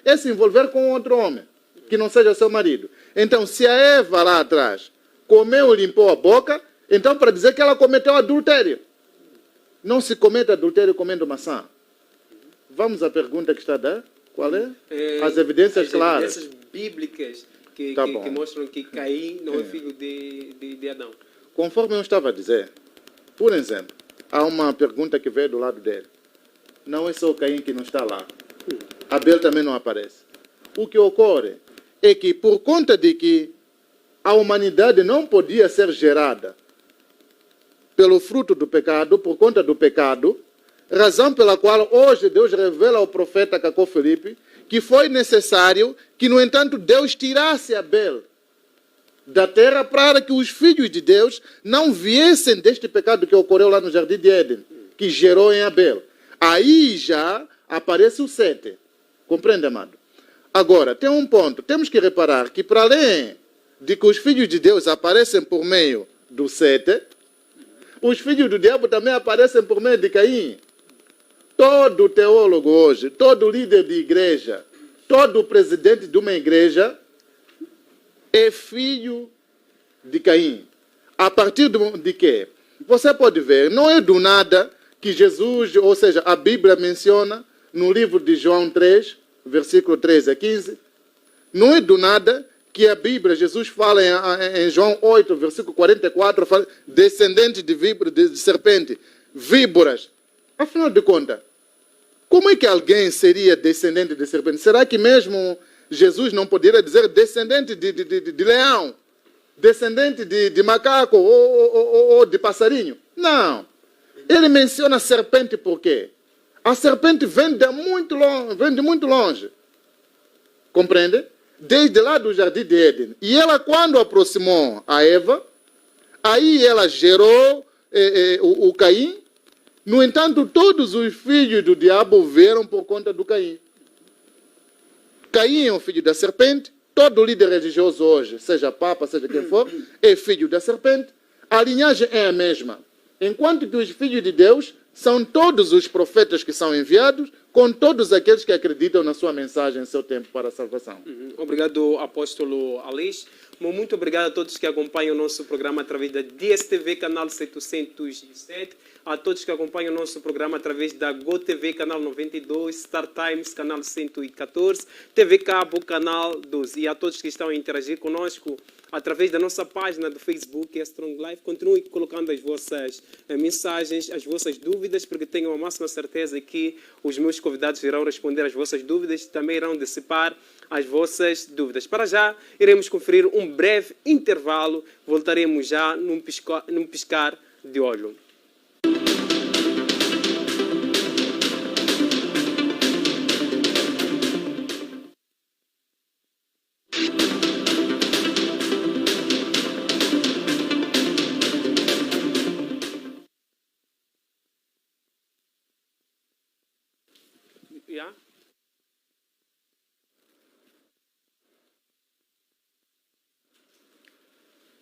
é se envolver com outro homem, que não seja seu marido. Então, se a Eva lá atrás comeu e limpou a boca, então para dizer que ela cometeu adultério. Não se comete adultério comendo maçã. Vamos à pergunta que está a dar. Qual é? As evidências claras. As evidências bíblicas que mostram que Caim não é filho de Adão. Conforme eu estava a dizer, por exemplo, há uma pergunta que veio do lado dele. Não é só o Caim que não está lá. Abel também não aparece. O que ocorre é que, por conta de que a humanidade não podia ser gerada pelo fruto do pecado, por conta do pecado, razão pela qual hoje Deus revela ao profeta Cacó Filipe que foi necessário que, no entanto, Deus tirasse Abel da terra para que os filhos de Deus não viessem deste pecado que ocorreu lá no Jardim de Éden, que gerou em Abel. Aí já aparece o Sete. Compreende, amado? Agora, tem um ponto. Temos que reparar que, para além de que os filhos de Deus aparecem por meio do Sete, os filhos do diabo também aparecem por meio de Caim. Todo teólogo hoje, todo líder de igreja, todo presidente de uma igreja é filho de Caim. A partir de quê? Você pode ver, não é do nada que Jesus, ou seja, a Bíblia menciona no livro de João 3, versículo 13 a 15, não é do nada que a Bíblia, Jesus fala em João 8, versículo 44, fala descendente de serpente, víboras. Afinal de contas, como é que alguém seria descendente de serpente? Será que mesmo Jesus não poderia dizer descendente de leão, descendente de macaco ou de passarinho? Não. Ele menciona serpente por quê? A serpente vem de muito longe. Compreende? Desde lá do Jardim de Éden. E ela, quando aproximou a Eva, aí ela gerou o Caim. No entanto, todos os filhos do diabo vieram por conta do Caim. Caim é o filho da serpente. Todo líder religioso hoje, seja papa, seja quem for, é filho da serpente. A linhagem é a mesma. Enquanto que os filhos de Deus são todos os profetas que são enviados, com todos aqueles que acreditam na sua mensagem em seu tempo para a salvação. Obrigado, apóstolo Aleix. Muito obrigado a todos que acompanham o nosso programa através da DSTV, canal 707. A todos que acompanham o nosso programa através da GoTV, canal 92, Star Times, canal 114, TV Cabo, canal 12. E a todos que estão a interagir conosco através da nossa página do Facebook, Strong Life. Continue colocando as vossas mensagens, as vossas dúvidas, porque tenho a máxima certeza que os meus convidados irão responder às vossas dúvidas e também irão dissipar as vossas dúvidas. Para já, iremos conferir um breve intervalo. Voltaremos já num piscar de olho.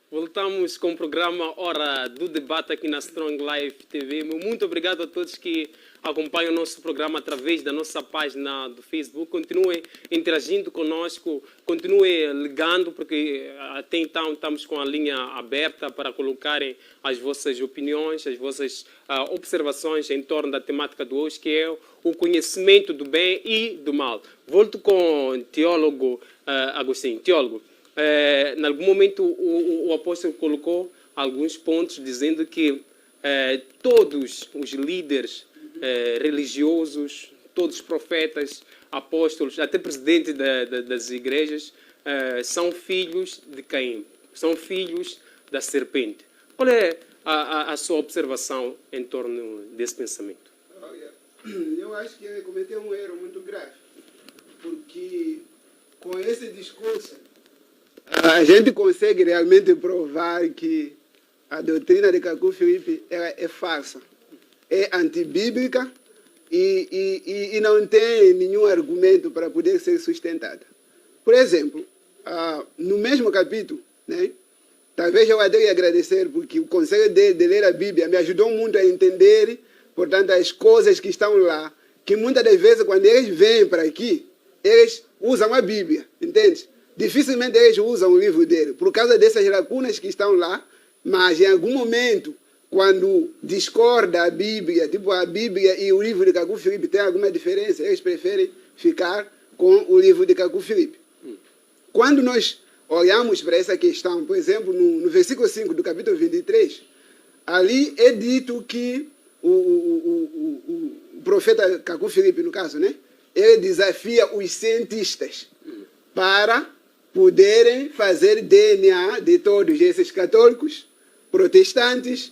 Voltamos com o programa Hora do Debate aqui na Strong Life TV. Muito obrigado a todos que acompanham o nosso programa através da nossa página do Facebook. Continue interagindo conosco, continue ligando, porque até então estamos com a linha aberta para colocarem as vossas opiniões, as vossas observações em torno da temática de hoje, que é o conhecimento do bem e do mal. Volto com o teólogo Agostinho. Teólogo, em algum momento o apóstolo colocou alguns pontos dizendo que todos os líderes religiosos, todos os profetas, apóstolos, até presidentes das igrejas, são filhos de Caim, são filhos da serpente. Qual é a sua observação em torno desse pensamento? Eu acho que ele cometeu um erro muito grave, porque com esse discurso a gente consegue realmente provar que a doutrina de Kaku Filipe é falsa, é antibíblica e não tem nenhum argumento para poder ser sustentada. Por exemplo, no mesmo capítulo, né, talvez eu até agradecer, porque o conselho de ler a Bíblia me ajudou muito a entender, portanto, as coisas que estão lá, que muitas das vezes, quando eles vêm para aqui, eles usam a Bíblia, entende? Dificilmente eles usam o livro dele, por causa dessas lacunas que estão lá, mas em algum momento, quando discorda a Bíblia, tipo a Bíblia e o livro de Kaku Filipe tem alguma diferença, eles preferem ficar com o livro de Kaku Filipe. Quando nós olhamos para essa questão, por exemplo, no versículo 5 do capítulo 23, ali é dito que o profeta Kaku Filipe, no caso, né, ele desafia os cientistas para poderem fazer DNA de todos esses católicos, protestantes,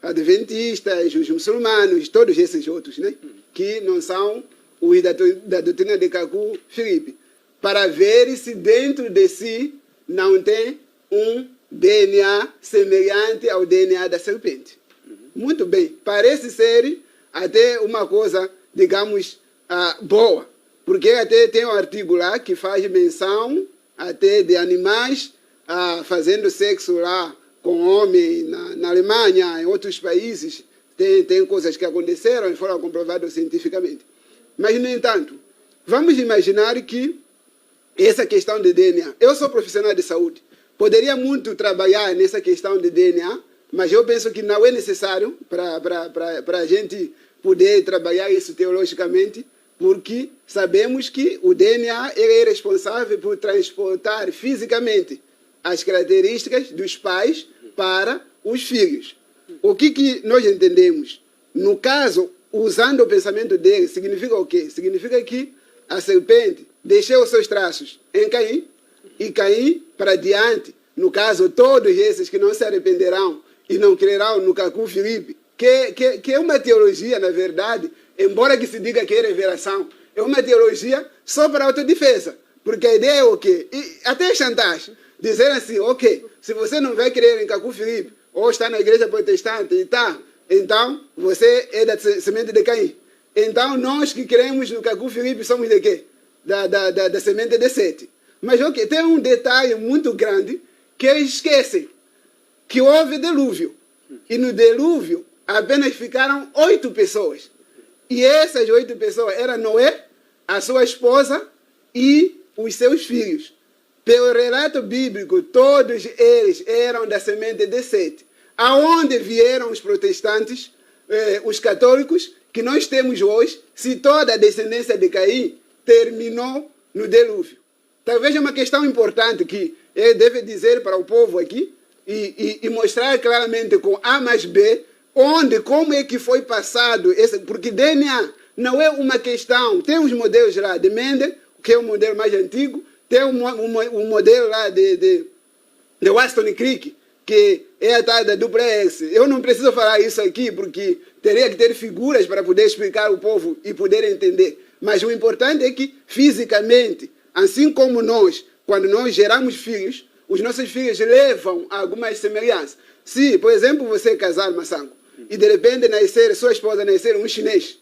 adventistas, os muçulmanos, todos esses outros, né, que não são os da doutrina de Kaku Filipe, para ver se dentro de si não tem um DNA semelhante ao DNA da serpente. Muito bem, parece ser até uma coisa, digamos, boa, porque até tem um artigo lá que faz menção até de animais fazendo sexo lá com homem na Alemanha, em outros países, tem coisas que aconteceram e foram comprovadas cientificamente. Mas, no entanto, vamos imaginar que essa questão de DNA, eu sou profissional de saúde, poderia muito trabalhar nessa questão de DNA, mas eu penso que não é necessário para a gente poder trabalhar isso teologicamente, porque sabemos que o DNA é responsável por transportar fisicamente as características dos pais para os filhos. O que nós entendemos? No caso, usando o pensamento dele, significa o quê? Significa que a serpente deixou os seus traços em Caim, e Caim para diante, no caso, todos esses que não se arrependerão e não crerão no Kaku Filipe, que é uma teologia, na verdade, embora que se diga que é revelação, é uma teologia só para autodefesa. Porque a ideia é o quê? E até chantagem. Dizer assim, ok, se você não vai crer em Kaku Filipe, ou está na igreja protestante e tá, então você é da semente de Caim. Então nós que cremos no Kaku Filipe somos de quê? Da semente de Sete. Mas ok, tem um detalhe muito grande que eles esquecem, que houve dilúvio. E no dilúvio apenas ficaram 8 pessoas. E essas 8 pessoas eram Noé, a sua esposa e os seus filhos. Pelo relato bíblico, todos eles eram da semente de Sete. Aonde vieram os protestantes, os católicos, que nós temos hoje, se toda a descendência de Caim terminou no dilúvio? Talvez é uma questão importante que ele deve dizer para o povo aqui e mostrar claramente com A mais B onde, como é que foi passado, porque DNA não é uma questão, tem uns modelos lá de Mendel, que é o modelo mais antigo, tem um modelo lá de Waston Crick, que é a tal da dupla X. Eu não preciso falar isso aqui, porque teria que ter figuras para poder explicar ao povo e poder entender. Mas o importante é que, fisicamente, assim como nós, quando nós geramos filhos, os nossos filhos levam algumas semelhanças. Se, por exemplo, você casar, Massango, e de repente sua esposa nascer um chinês,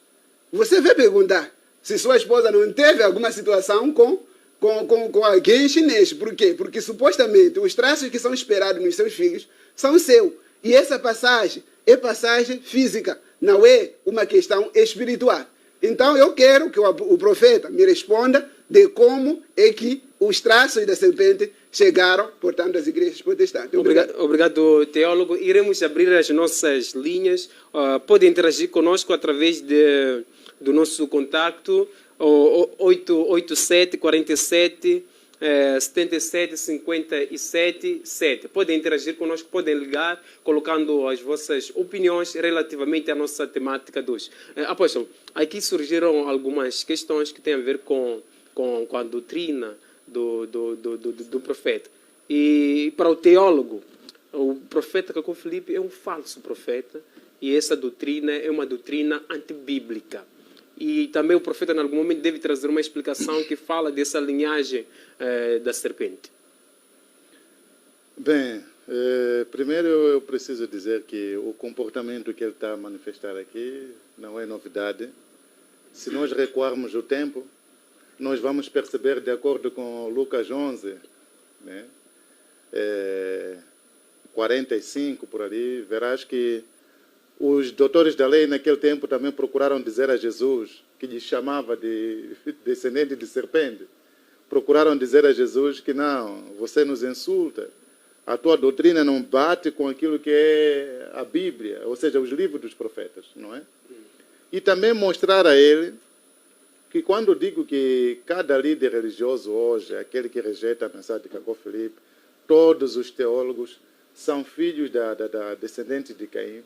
você vai perguntar se sua esposa não teve alguma situação com alguém chinês. Por quê? Porque supostamente os traços que são esperados nos seus filhos são seus. E essa passagem é passagem física, não é uma questão espiritual. Então eu quero que o profeta me responda de como é que os traços da serpente chegaram, portanto, às igrejas protestantes. Obrigado, teólogo. Iremos abrir as nossas linhas. Pode interagir conosco através do nosso contacto, 887 47 77 57 7. Podem interagir conosco, podem ligar, colocando as vossas opiniões relativamente à nossa temática de hoje. Apóstolo, aqui surgiram algumas questões que têm a ver com a doutrina do profeta. E para o teólogo, o profeta Cacó Filipe é um falso profeta e essa doutrina é uma doutrina antibíblica. E também o profeta, em algum momento, deve trazer uma explicação que fala dessa linhagem da serpente. Bem, primeiro eu preciso dizer que o comportamento que ele está a manifestar aqui não é novidade. Se nós recuarmos o tempo, nós vamos perceber, de acordo com Lucas 11, né, 45 por ali, verás que os doutores da lei naquele tempo também procuraram dizer a Jesus, que lhe chamava de descendente de serpente, procuraram dizer a Jesus que não, você nos insulta, a tua doutrina não bate com aquilo que é a Bíblia, ou seja, os livros dos profetas, não é? E também mostrar a ele que quando digo que cada líder religioso hoje, aquele que rejeita a mensagem de Cacó Filipe, todos os teólogos são filhos da descendente de Caim.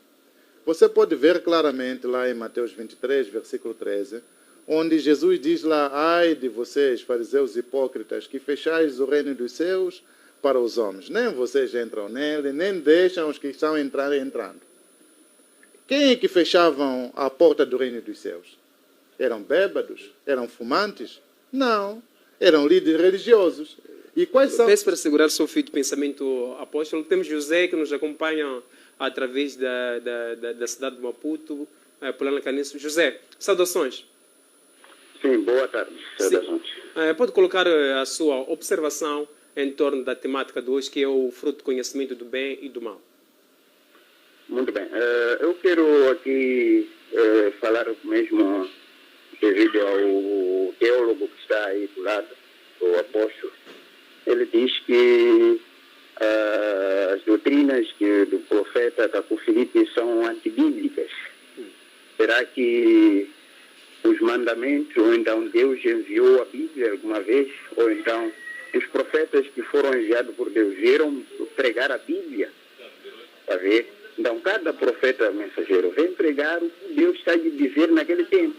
Você pode ver claramente lá em Mateus 23, versículo 13, onde Jesus diz lá, ai de vocês, fariseus hipócritas, que fechais o reino dos céus para os homens. Nem vocês entram nele, nem deixam os que estão entrando. Quem é que fechavam a porta do reino dos céus? Eram bêbados? Eram fumantes? Não. Eram líderes religiosos. E quais são? Peço para segurar o seu fio de pensamento, apóstolo. Temos José, que nos acompanha através da cidade de Maputo, Polana Caniço. José, saudações. Sim, boa tarde. Saudações. Pode colocar a sua observação em torno da temática de hoje, que é o fruto do conhecimento do bem e do mal. Muito bem. Eu quero aqui falar mesmo devido ao teólogo que está aí do lado, o apóstolo. Ele diz que as doutrinas do profeta Cacó Filipe são antibíblicas. Será que os mandamentos, ou então Deus enviou a Bíblia alguma vez, ou então os profetas que foram enviados por Deus vieram pregar a Bíblia? Está ver? Então, cada profeta mensageiro vem pregar o que Deus está a dizer naquele tempo.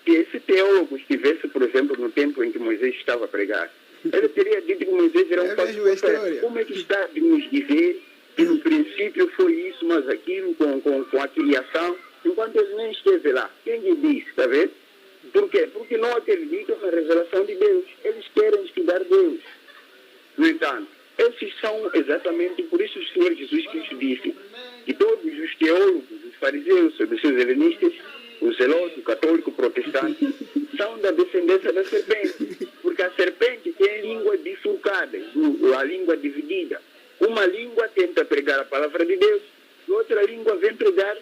Se esse teólogo estivesse, por exemplo, no tempo em que Moisés estava a pregar, ele teria dito que Moisés era um falso profeta. Como é que está de nos dizer que no princípio foi isso, mas aquilo com a criação, enquanto ele nem esteve lá? Quem lhe disse, está vendo? Por quê? Porque não acreditam na revelação de Deus. Eles querem estudar Deus. No entanto, esses são exatamente, por isso o Senhor Jesus Cristo disse que todos os teólogos, os fariseus, os seus helenistas, o zeloso, o católico, o protestante, são da descendência da serpente. Porque a serpente tem língua bifurcada, a língua dividida. Uma língua tenta pregar a palavra de Deus, e outra língua vem pregar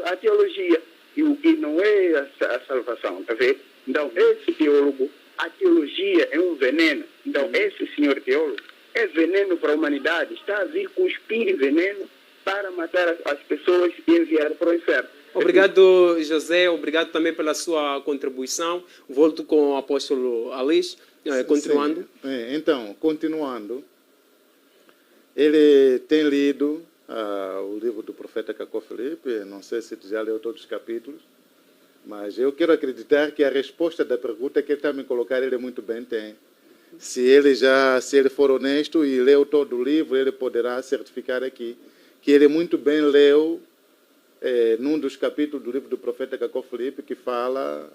a teologia, e o que não é a salvação, está vendo? Então, esse teólogo, a teologia é um veneno. Então, esse senhor teólogo é veneno para a humanidade, está a vir cuspir veneno para matar as pessoas e enviar para o inferno. Obrigado, José. Obrigado também pela sua contribuição. Volto com o apóstolo Alês, continuando. Sim. Então, continuando, ele tem lido o livro do profeta Cacó Filipe, não sei se já leu todos os capítulos, mas eu quero acreditar que a resposta da pergunta que ele está a me colocar, ele muito bem tem. Se ele for honesto e leu todo o livro, ele poderá certificar aqui que ele muito bem leu num dos capítulos do livro do profeta Cacó Filipe, que fala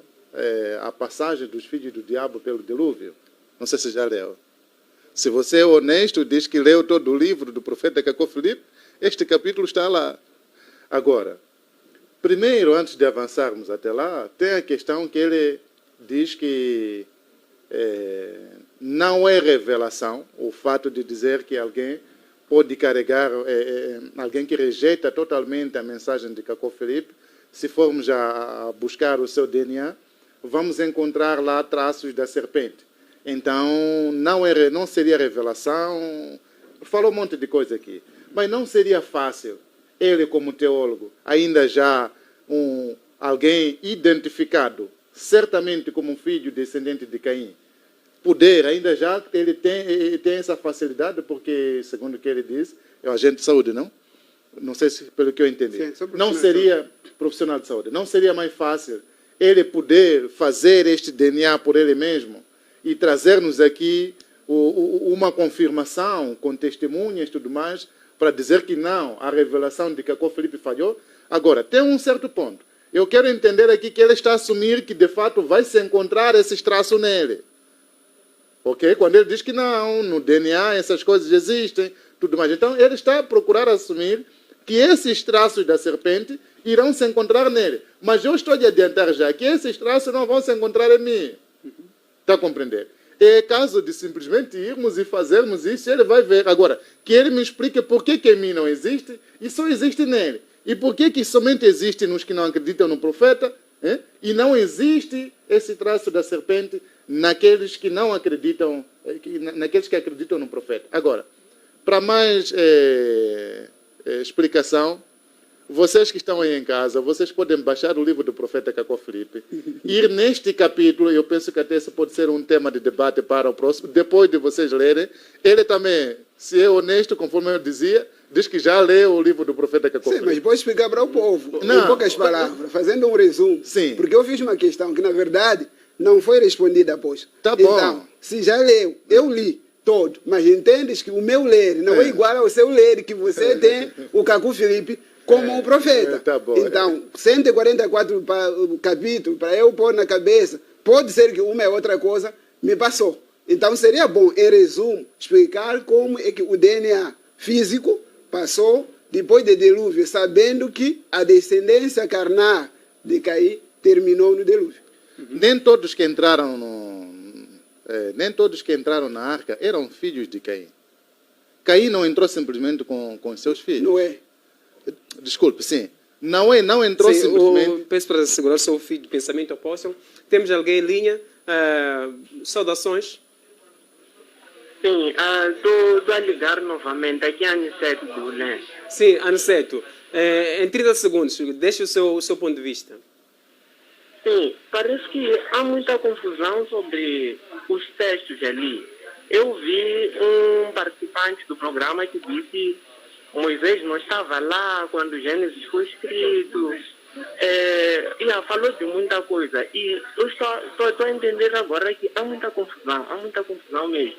a passagem dos filhos do diabo pelo dilúvio. Não sei se já leu. Se você é honesto, diz que leu todo o livro do profeta Cacó Filipe, este capítulo está lá. Agora, primeiro, antes de avançarmos até lá, tem a questão que ele diz que não é revelação o fato de dizer que alguém pode carregar, alguém que rejeita totalmente a mensagem de Cacó Filipe. Se formos a buscar o seu DNA, vamos encontrar lá traços da serpente. Então, não seria revelação. Falou um monte de coisa aqui. Mas não seria fácil, ele como teólogo, ainda já alguém identificado, certamente como um filho descendente de Caim, poder, ainda já ele tem essa facilidade, porque, segundo o que ele diz, é o agente de saúde, não? Não sei se pelo que eu entendi. Sim, sou não profissional de seria profissional de saúde. Não seria mais fácil ele poder fazer este DNA por ele mesmo e trazer-nos aqui uma confirmação com testemunhas e tudo mais para dizer que não, a revelação de que a Felipe falhou. Agora, tem um certo ponto. Eu quero entender aqui que ele está a assumir que, de fato, vai se encontrar esses traços nele. Ok? Quando ele diz que não, no DNA essas coisas existem, tudo mais. Então, ele está a procurar assumir que esses traços da serpente irão se encontrar nele. Mas eu estou de adiantar já que esses traços não vão se encontrar em mim. Está a compreender? É caso de simplesmente irmos e fazermos isso, ele vai ver. Agora, que ele me explique por que em mim não existe e só existe nele. E por que somente existe nos que não acreditam no profeta, e não existe esse traço da serpente naqueles que não acreditam, naqueles que acreditam no profeta. Agora, para mais explicação, vocês que estão aí em casa, vocês podem baixar o livro do profeta Cacó Felipe, ir neste capítulo, eu penso que até isso pode ser um tema de debate para o próximo, depois de vocês lerem. Ele também, se é honesto, conforme eu dizia, diz que já leu o livro do profeta Cacó Felipe. Sim, mas vou explicar para o povo, Não. em poucas palavras, fazendo um resumo. Sim. Porque eu fiz uma questão que, na verdade, não foi respondida após. Tá bom. Então, se já leu, eu li todo, mas entendes que o meu ler não é igual ao seu ler, que você tem o Cacó Felipe como um profeta. Tá bom. Então, 144 capítulos, para eu pôr na cabeça, pode ser que uma é outra coisa me passou. Então, seria bom, em resumo, explicar como é que o DNA físico passou depois do dilúvio, sabendo que a descendência carnal de Caim terminou no dilúvio. Nem todos que entraram na arca eram filhos de Caim. Caim não entrou simplesmente com seus filhos. Não é? Desculpe, sim. Não entrou Sim, simplesmente. peço para segurar só o fio de pensamento apóstolo. Temos alguém em linha. Saudações. Sim, estou a ligar novamente. Aqui é Aniceto do Lé. Sim, Aniceto. Em 30 segundos, deixe o seu ponto de vista. Sim, parece que há muita confusão sobre os textos ali. Eu vi um participante do programa que disse que Moisés não estava lá quando Gênesis foi escrito. Falou de muita coisa. E eu estou a entender agora que há muita confusão mesmo.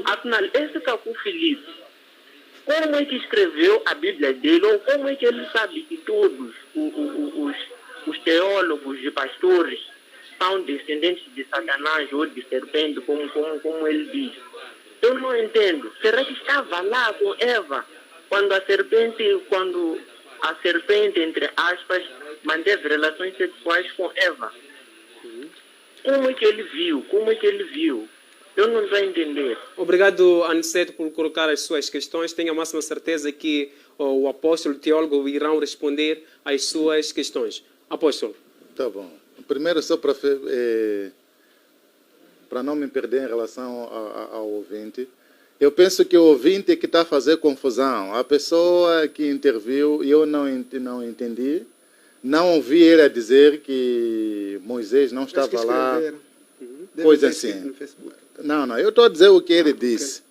Afinal, esse Cacó Felipe, como é que escreveu a Bíblia dele, ou como é que ele sabe que todos os teólogos e pastores são descendentes de Satanás ou de serpente, como ele diz? Eu não entendo. Será que estava lá com Eva quando a serpente, entre aspas, manteve relações sexuais com Eva? Como é que ele viu? Eu não estou a entender. Obrigado, Aniceto, por colocar as suas questões. Tenho a máxima certeza que o apóstolo e o teólogo irão responder às suas questões. Apóstolo. Tá bom. Primeiro, só para não me perder em relação ao ouvinte, eu penso que o ouvinte é que está a fazer confusão. A pessoa que interviu, eu não entendi, não ouvi ele a dizer que Moisés não estava lá. Coisa assim. Não, eu estou a dizer o que ele disse.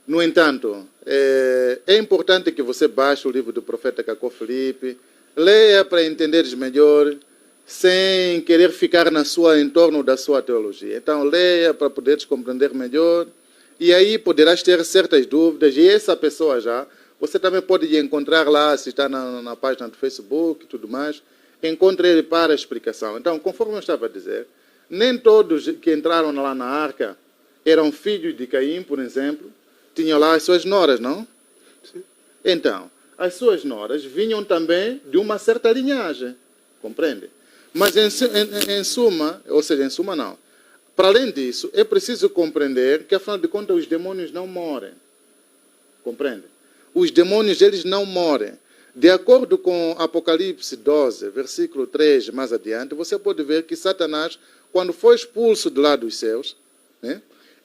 No entanto, é importante que você baixe o livro do profeta Cacó Felipe, leia para entenderes melhor, sem querer ficar em torno da sua teologia. Então, leia para poderes compreender melhor, e aí poderás ter certas dúvidas, e essa pessoa você também pode encontrar lá, se está na página do Facebook e tudo mais, encontre ele para a explicação. Então, conforme eu estava a dizer, nem todos que entraram lá na arca eram filhos de Caim, por exemplo, tinham lá as suas noras, não? Sim. Então, as suas noras vinham também de uma certa linhagem, compreende? Mas em suma não. Para além disso, é preciso compreender que, afinal de contas, os demônios não morrem. Compreende? Os demônios, eles não morrem. De acordo com Apocalipse 12, versículo 3, mais adiante, você pode ver que Satanás, quando foi expulso do lado dos céus,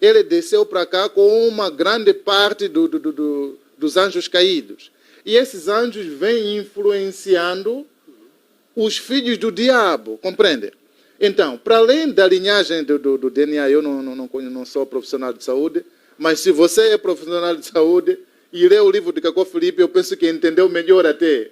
ele desceu para cá com uma grande parte dos anjos caídos. E esses anjos vêm influenciando os filhos do diabo, compreende? Então, para além da linhagem do DNA, eu não sou profissional de saúde, mas se você é profissional de saúde e lê o livro de Cacó Filipe, eu penso que entendeu melhor até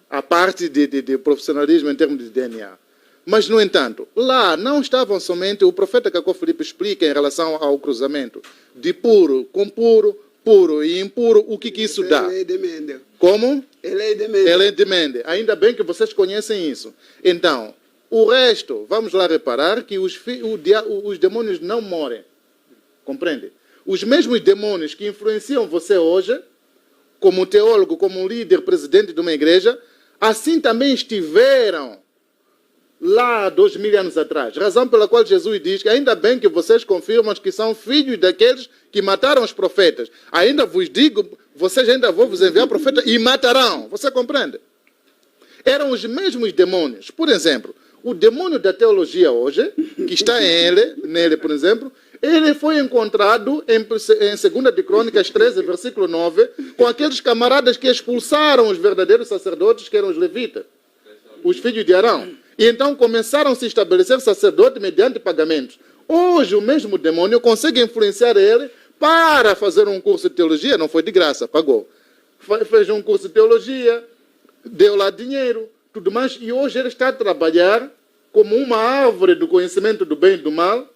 a parte de profissionalismo em termos de DNA. Mas, no entanto, lá não estavam somente, o profeta Cacó Filipe explica em relação ao cruzamento de puro com puro, puro e impuro, o que isso dá. Ele é de Mendel. Como? Ele é de Mendel. Ele é de Mendel. Ainda bem que vocês conhecem isso. Então, o resto, vamos lá reparar que os demônios não morrem. Compreende? Os mesmos demônios que influenciam você hoje, como teólogo, como líder, presidente de uma igreja, assim também estiveram lá 2000 anos atrás. Razão pela qual Jesus diz que ainda bem que vocês confirmam que são filhos daqueles que mataram os profetas. Ainda vos digo, vocês ainda vão vos enviar profetas e matarão. Você compreende? Eram os mesmos demônios. Por exemplo, o demônio da teologia hoje, que está nele, por exemplo, ele foi encontrado em 2 de Crônicas 13, versículo 9, com aqueles camaradas que expulsaram os verdadeiros sacerdotes, que eram os levitas, os filhos de Arão. E então começaram a se estabelecer sacerdotes mediante pagamentos. Hoje o mesmo demônio consegue influenciar ele para fazer um curso de teologia, não foi de graça, pagou. Fez um curso de teologia, deu lá dinheiro, tudo mais, e hoje ele está a trabalhar como uma árvore do conhecimento do bem e do mal,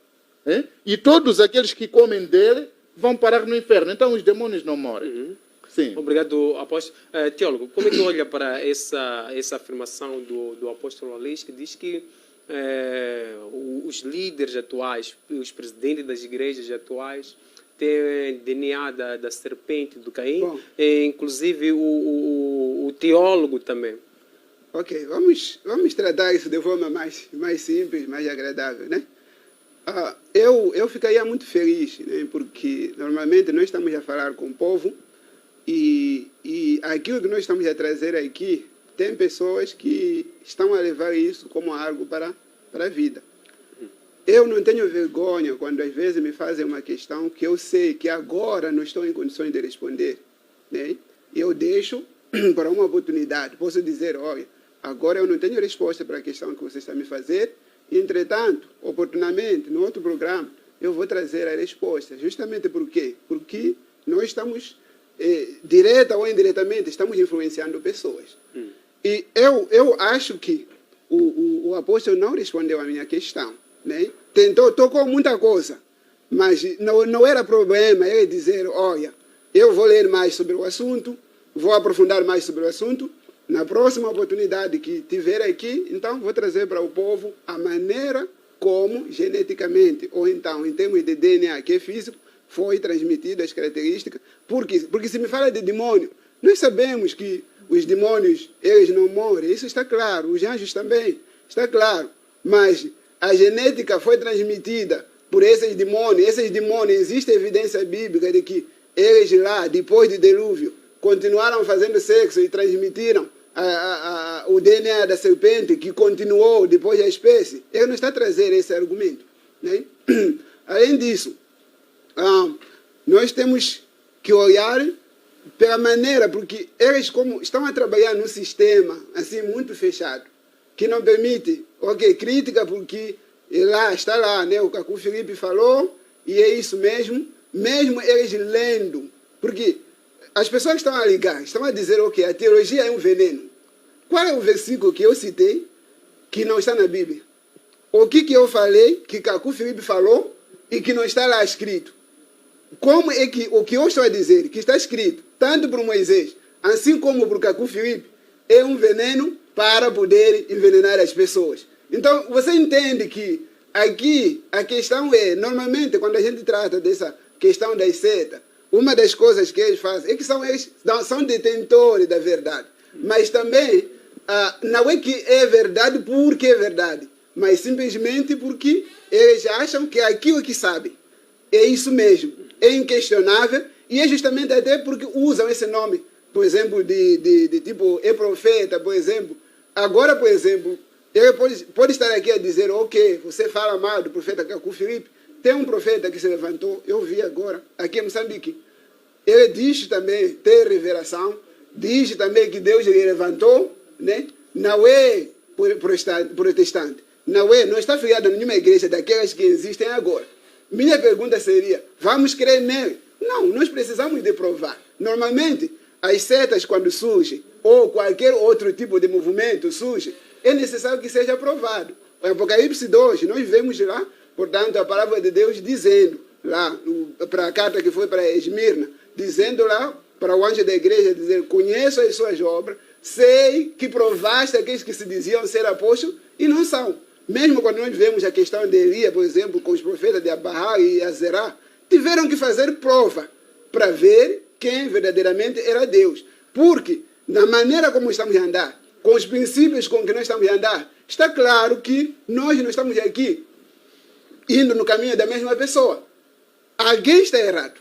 e todos aqueles que comem dele vão parar no inferno. Então os demônios não morrem. Sim. Obrigado, apóstolo. Teólogo, como é que olha para essa afirmação do apóstolo Alês, que diz que os líderes atuais, os presidentes das igrejas atuais, têm DNA da serpente, do Caim, inclusive o teólogo também? Ok, vamos tratar isso de forma mais simples, mais agradável, né? Eu ficaria muito feliz, né, porque normalmente nós estamos a falar com o povo e aquilo que nós estamos a trazer aqui, tem pessoas que estão a levar isso como algo para a vida. Eu não tenho vergonha quando às vezes me fazem uma questão que eu sei que agora não estou em condições de responder, né? Eu deixo para uma oportunidade. Posso dizer, olha, agora eu não tenho resposta para a questão que você está me fazendo. Entretanto, oportunamente, no outro programa, eu vou trazer a resposta. Justamente por quê? Porque nós estamos, direta ou indiretamente, estamos influenciando pessoas. E eu acho que o apóstolo não respondeu à minha questão, né? Tocou muita coisa, mas não era problema ele dizer, olha, eu vou ler mais sobre o assunto, vou aprofundar mais sobre o assunto. Na próxima oportunidade que tiver aqui, então vou trazer para o povo a maneira como geneticamente, ou então em termos de DNA, que é físico, foi transmitido as características. Porque se me fala de demônio, nós sabemos que os demônios, eles não morrem, isso está claro, os anjos também, está claro. Mas a genética foi transmitida por esses demônios, existe evidência bíblica de que eles lá, depois do dilúvio, continuaram fazendo sexo e transmitiram o DNA da serpente, que continuou depois da espécie. Ele não está a trazer esse argumento, né? Além disso, nós temos que olhar pela maneira, porque eles como estão a trabalhar num sistema assim muito fechado, que não permite, crítica, porque está lá, né? O Cacó Filipe falou, e é isso mesmo eles lendo, porque as pessoas que estão a ligar, estão a dizer, a teologia é um veneno. Qual é o versículo que eu citei que não está na Bíblia? O que eu falei, que Cacó Filipe falou, e que não está lá escrito? Como é que o que eu estou a dizer, que está escrito, tanto por Moisés, assim como por Cacó Filipe, é um veneno para poder envenenar as pessoas? Então, você entende que aqui a questão é, normalmente, quando a gente trata dessa questão das setas, uma das coisas que eles fazem é que eles são detentores da verdade. Mas também, não é que é verdade porque é verdade, mas simplesmente porque eles acham que aquilo que sabem é isso mesmo, é inquestionável, e é justamente até porque usam esse nome, por exemplo, de tipo, é profeta, por exemplo. Agora, por exemplo, ele pode estar aqui a dizer, você fala mal do profeta Cacó Filipe. Tem um profeta que se levantou, eu vi agora, aqui em Moçambique. Ele diz também, tem revelação, diz também que Deus ele levantou, né? Não é protestante, não está filiado a nenhuma igreja daquelas que existem agora. Minha pergunta seria, vamos crer nele? Não, nós precisamos de provar. Normalmente, as setas quando surgem, ou qualquer outro tipo de movimento surge, é necessário que seja provado. Em Apocalipse 2, nós vemos lá, portanto, a palavra de Deus dizendo, lá, para a carta que foi para Esmirna, dizendo lá, para o anjo da igreja, dizer, conheço as suas obras, sei que provaste aqueles que se diziam ser apóstolos e não são. Mesmo quando nós vemos a questão de Elias, por exemplo, com os profetas de Abaá e Azerá, tiveram que fazer prova para ver quem verdadeiramente era Deus. Porque, na maneira como estamos a andar, com os princípios com que nós estamos a andar, está claro que nós não estamos aqui indo no caminho da mesma pessoa. Alguém está errado.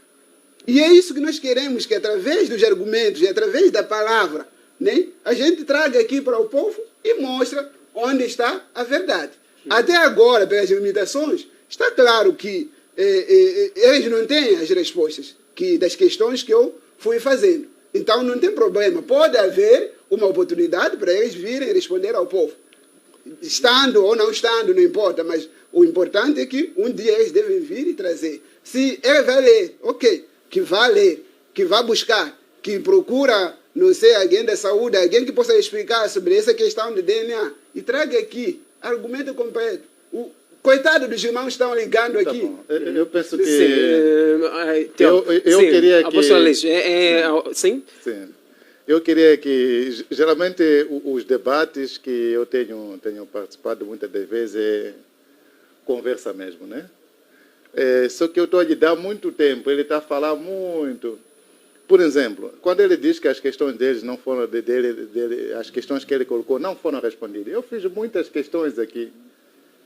E é isso que nós queremos, que através dos argumentos e através da palavra, né, a gente traga aqui para o povo e mostra onde está a verdade. Até agora, pelas limitações, está claro que eles não têm as respostas das questões que eu fui fazendo. Então não tem problema. Pode haver uma oportunidade para eles virem responder ao povo. Estando ou não estando, não importa, mas o importante é que um dia eles devem vir e trazer. Se ele vai ler, ok, que vá ler, que vá buscar, que procura, não sei, alguém da saúde, alguém que possa explicar sobre essa questão de DNA e traga aqui argumento completo. Coitado dos irmãos que estão ligando aqui. Tá bom. Eu penso que... Eu queria que... Apóstolo Aleixo, sim? Sim. Eu queria que, geralmente, os debates que eu tenho participado muitas das vezes é conversa mesmo, né? Só que eu estou a lhe dar muito tempo, ele está a falar muito. Por exemplo, quando ele diz que as questões deles não foram dele, as questões que ele colocou não foram respondidas. Eu fiz muitas questões aqui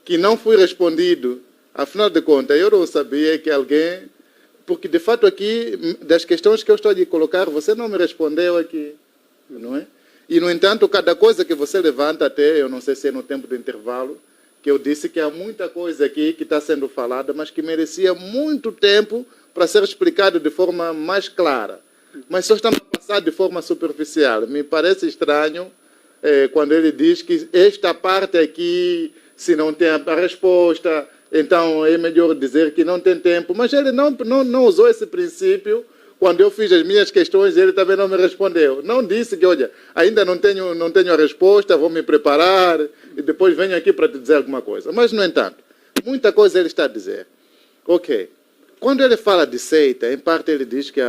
que não fui respondido. Afinal de contas, eu não sabia que alguém... Porque, de fato, aqui, das questões que eu estou a lhe colocar, você não me respondeu aqui, não é? E, no entanto, cada coisa que você levanta até, eu não sei se é no tempo do intervalo, que eu disse que há muita coisa aqui que está sendo falada, mas que merecia muito tempo para ser explicado de forma mais clara. Mas só estamos a passar de forma superficial. Me parece estranho quando ele diz que esta parte aqui, se não tem a resposta, então é melhor dizer que não tem tempo. Mas ele não usou esse princípio. Quando eu fiz as minhas questões, ele também não me respondeu. Não disse que, olha, ainda não tenho a resposta, vou me preparar e depois venho aqui para te dizer alguma coisa. Mas, no entanto, muita coisa ele está a dizer. Ok. Quando ele fala de seita, em parte ele diz que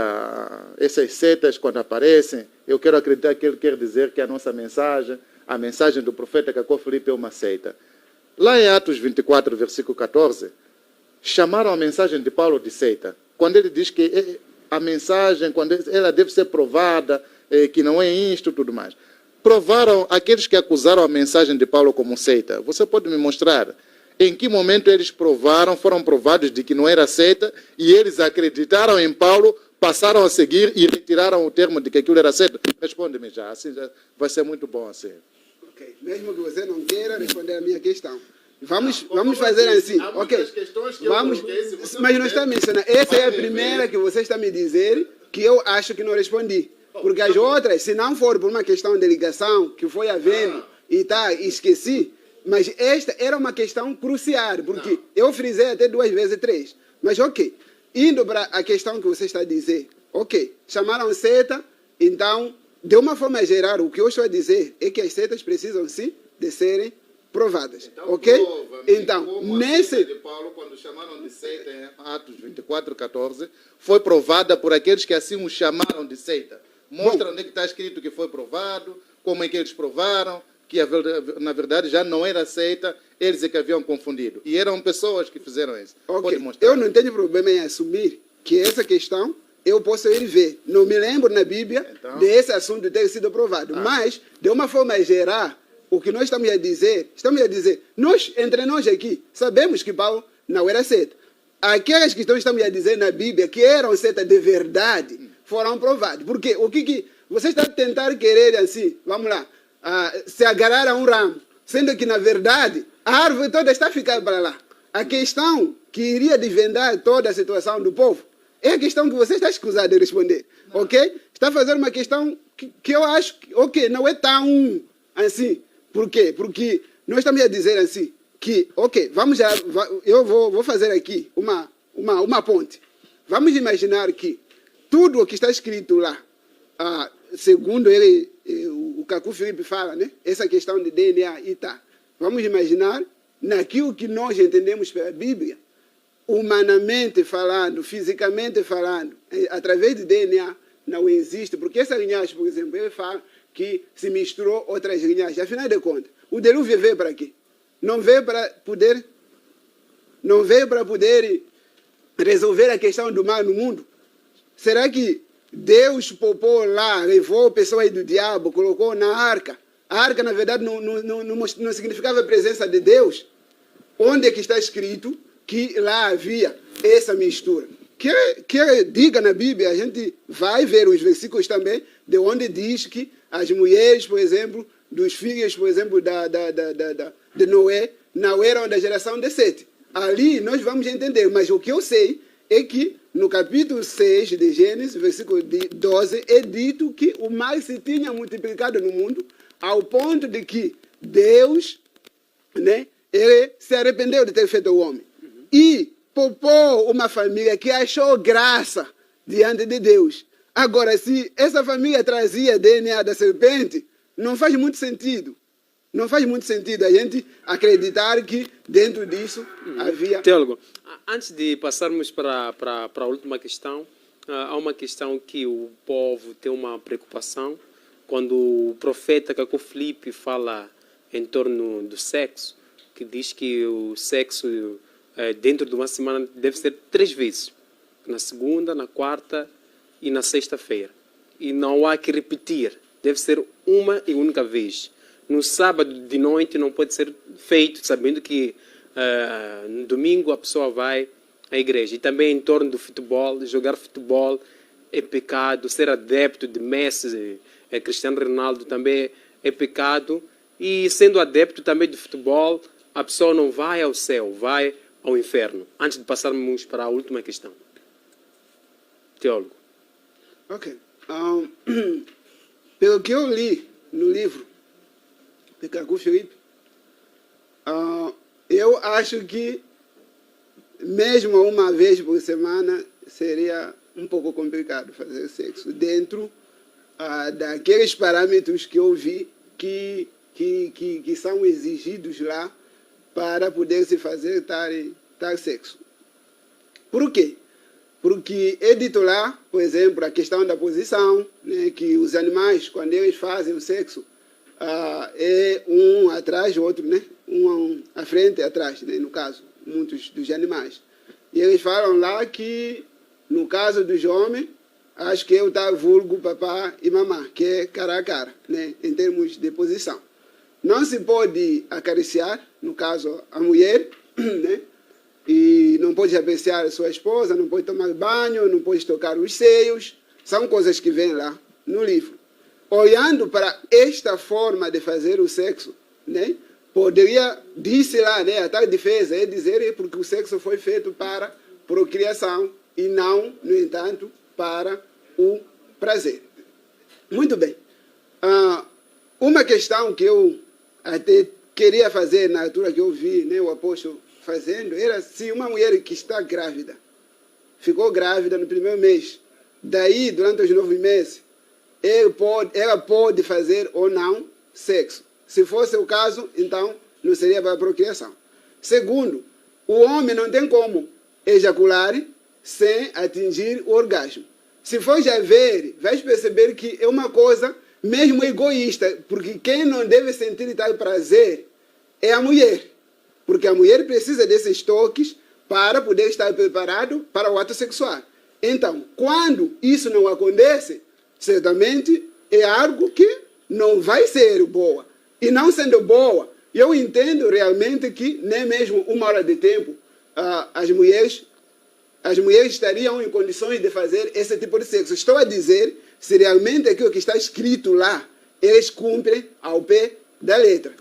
essas seitas, quando aparecem, eu quero acreditar que ele quer dizer que a nossa mensagem, a mensagem do profeta Cacó Filipe é uma seita. Lá em Atos 24, versículo 14, chamaram a mensagem de Paulo de seita. Quando ele diz que a mensagem, quando ela deve ser provada, que não é isto e tudo mais. Provaram aqueles que acusaram a mensagem de Paulo como seita. Você pode me mostrar em que momento eles foram provados de que não era seita e eles acreditaram em Paulo, passaram a seguir e retiraram o termo de que aquilo era seita? Responde-me já, assim já vai ser muito bom assim. Ok, mesmo que você não queira responder a minha questão. Vamos fazer assim, ok? Vamos, mas não está mencionando. Essa é a primeira que você está me dizer que eu acho que não respondi. Porque as outras, se não for por uma questão de ligação que foi havendo e esqueci, mas esta era uma questão crucial, porque eu frisei até 2 vezes 3. Mas ok, indo para a questão que você está a dizer, ok, chamaram seta, então, de uma forma geral, o que eu estou a dizer é que as setas precisam sim de serem provadas, então, ok? Então, nesse... de Paulo, quando chamaram de seita em Atos 24, 14, foi provada por aqueles que assim o chamaram de seita. Mostra onde é que está escrito que foi provado, como é que eles provaram, que na verdade já não era seita, eles é que haviam confundido. E eram pessoas que fizeram isso. Okay. Eu não tenho problema em assumir que essa questão eu posso ir ver. Não me lembro na Bíblia desse assunto ter sido provado. Mas, de uma forma geral, o que nós estamos a dizer, nós, entre nós aqui, sabemos que Paulo não era seita. Aquelas que estamos a dizer na Bíblia que eram seita de verdade, foram provadas. Porque o que você está a tentar querer assim, vamos lá, se agarrar a um ramo, sendo que, na verdade, a árvore toda está a ficar para lá. A questão que iria desvendar toda a situação do povo é a questão que você está escusado de responder, ok? Está a fazer uma questão que eu acho que, ok, não é tão assim. Por quê? Porque nós estamos a dizer assim, que, ok, vamos já, eu vou fazer aqui uma ponte. Vamos imaginar que tudo o que está escrito lá, segundo ele, o Kaku Filipe fala, né? Essa questão de DNA e tá. Vamos imaginar naquilo que nós entendemos pela Bíblia, humanamente falando, fisicamente falando, através de DNA, não existe, porque essa linhagem, por exemplo, ele fala que se misturou outras linhagens. Afinal de contas, o dilúvio veio para quê? Não veio para poder resolver a questão do mal no mundo? Será que Deus poupou lá, levou pessoas do diabo, colocou na arca? A arca, na verdade, não significava a presença de Deus. Onde é que está escrito que lá havia essa mistura? Que diga na Bíblia, a gente vai ver os versículos também, de onde diz que as mulheres, por exemplo, dos filhos, por exemplo, de Noé, não eram da geração de Sete. Ali nós vamos entender, mas o que eu sei é que no capítulo 6 de Gênesis, versículo 12, é dito que o mal se tinha multiplicado no mundo, ao ponto de que Deus, né, ele se arrependeu de ter feito o homem. E poupou uma família que achou graça diante de Deus. Agora, se essa família trazia DNA da serpente, não faz muito sentido. Não faz muito sentido a gente acreditar que dentro disso havia... Teólogo, antes de passarmos para a última questão, há uma questão que o povo tem uma preocupação. Quando o profeta Kaku Filipe fala em torno do sexo, que diz que o sexo dentro de uma semana deve ser 3 vezes. Na segunda, na quarta e na sexta-feira. E não há que repetir. Deve ser uma e única vez. No sábado de noite não pode ser feito, sabendo que no domingo a pessoa vai à igreja. E também em torno do futebol, jogar futebol é pecado, ser adepto de Messi, Cristiano Ronaldo também é pecado. E sendo adepto também de futebol, a pessoa não vai ao céu, vai ao inferno. Antes de passarmos para a última questão. Teólogo. Ok. Pelo que eu li no livro de Kaku Filipe, eu acho que mesmo uma vez por semana seria um pouco complicado fazer sexo dentro daqueles parâmetros que eu vi que são exigidos lá para poder se fazer tal sexo. Por quê? Porque é dito lá, por exemplo, a questão da posição, né, que os animais, quando eles fazem o sexo, é um atrás do outro, né, um à frente e atrás, né, no caso, muitos dos animais. E eles falam lá que, no caso dos homens, acho que é o tal vulgo papá e mamá, que é cara a cara, né, em termos de posição. Não se pode acariciar, no caso, a mulher, né, e não pode apreciar a sua esposa, não pode tomar banho, não pode tocar os seios. São coisas que vêm lá no livro. Olhando para esta forma de fazer o sexo, né, poderia, disse lá, né, a tal defesa, é dizer porque o sexo foi feito para procriação e não, no entanto, para o prazer. Muito bem. Uma questão que eu até queria fazer na altura que eu vi, né, o apóstolo fazendo, era se uma mulher que está grávida, ficou grávida no primeiro mês, daí, durante os 9 meses, ela pode fazer ou não sexo. Se fosse o caso, então, não seria para a procriação. Segundo, o homem não tem como ejacular sem atingir o orgasmo. Se for já ver, vai perceber que é uma coisa mesmo egoísta, porque quem não deve sentir tal prazer é a mulher. Porque a mulher precisa desses toques para poder estar preparado para o ato sexual. Então, quando isso não acontece, certamente é algo que não vai ser boa. E não sendo boa, eu entendo realmente que nem mesmo 1 hora de tempo as mulheres estariam em condições de fazer esse tipo de sexo. Estou a dizer se realmente aquilo que está escrito lá, eles cumprem ao pé da letra.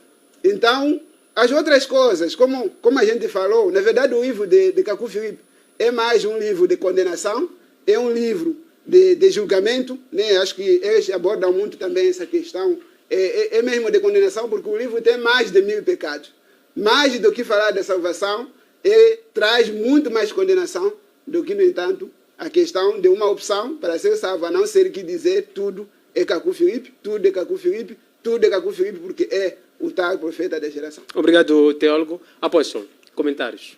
Então, as outras coisas, como a gente falou, na verdade o livro de Kaku Filipe é mais um livro de condenação, é um livro de julgamento, né? Acho que eles abordam muito também essa questão, é mesmo de condenação, porque o livro tem mais de 1000 pecados. Mais do que falar da salvação, ele traz muito mais condenação do que, no entanto, a questão de uma opção para ser salvo, a não ser que dizer tudo é Cacu Filipe, tudo é Cacu Filipe, tudo é Cacu Filipe, porque é o tal profeta da geração. Obrigado, teólogo. Apóstolo, comentários.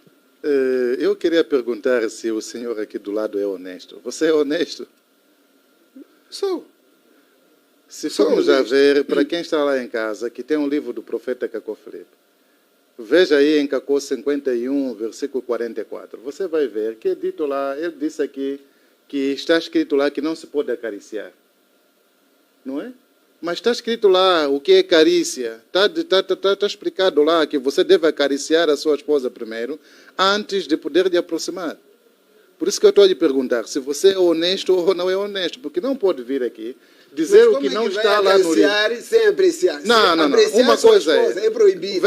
Eu queria perguntar se o senhor aqui do lado é honesto. Você é honesto? Sou. Se Sou formos a honesto. ver, para quem está lá em casa, que tem um livro do profeta Cacu Filipe, veja aí em Cacô 51, versículo 44. Você vai ver que é dito lá, ele disse aqui, que está escrito lá que não se pode acariciar. Não é? Mas está escrito lá o que é carícia. Está explicado lá que você deve acariciar a sua esposa primeiro, antes de poder lhe aproximar. Por isso que eu estou a lhe perguntar se você é honesto ou não é honesto, porque não pode vir aqui dizer o que não está lá no livro. Sem apreciar. Não. Apreciar Uma sua coisa esposa é proibido.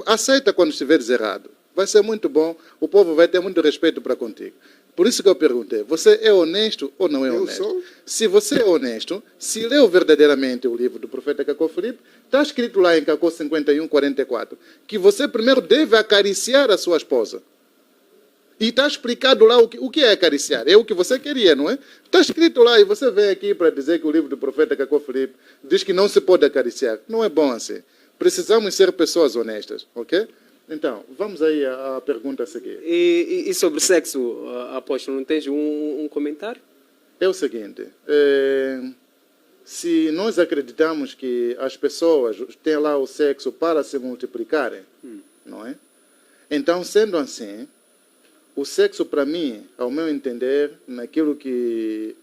Aceita quando estiveres errado. Vai ser muito bom. O povo vai ter muito respeito para contigo. Por isso que eu perguntei, você é honesto ou não é honesto? sou. Se você é honesto, se leu verdadeiramente o livro do profeta Cacu Filipe, está escrito lá em Cacô 51, 44, que você primeiro deve acariciar a sua esposa. E está explicado lá o que é acariciar. É o que você queria, não é? Está escrito lá e você vem aqui para dizer que o livro do profeta Cacu Filipe diz que não se pode acariciar. Não é bom assim. Precisamos ser pessoas honestas, ok? Então, vamos aí à pergunta a seguir. E sobre sexo, apóstolo, não tens um comentário? É o seguinte, se nós acreditamos que as pessoas têm lá o sexo para se multiplicarem, não é? Então, sendo assim, o sexo para mim, ao meu entender, naquilo que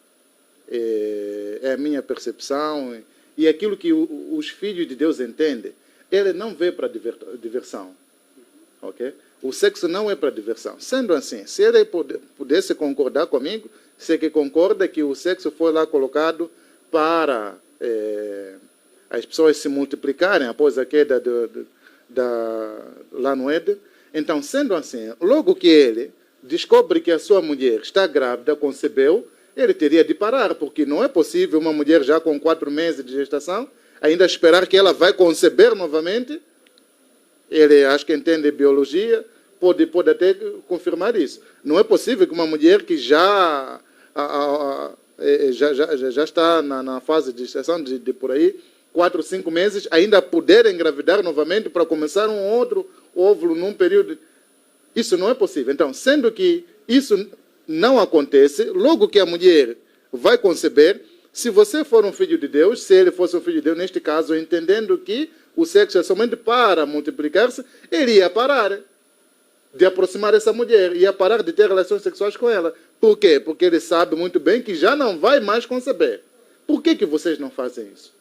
é a minha percepção e aquilo que os filhos de Deus entendem, ele não veio para diversão. Okay? O sexo não é para diversão. Sendo assim, se ele pudesse concordar comigo, se que concorda que o sexo foi lá colocado para as pessoas se multiplicarem após a queda lá no Éden, então, sendo assim, logo que ele descobre que a sua mulher está grávida, concebeu, ele teria de parar, porque não é possível uma mulher já com 4 meses de gestação ainda esperar que ela vai conceber novamente. Ele acho que entende biologia, pode até confirmar isso. Não é possível que uma mulher que já está na fase de gestação de por aí 4, 5 meses ainda puder engravidar novamente para começar um outro óvulo num período. Isso não é possível. Então, sendo que isso não acontece, logo que a mulher vai conceber, se você for um filho de Deus, se ele fosse um filho de Deus, neste caso, entendendo que o sexo é somente para multiplicar-se, ele ia parar de aproximar essa mulher, ia parar de ter relações sexuais com ela. Por quê? Porque ele sabe muito bem que já não vai mais conceber. Por que vocês não fazem isso?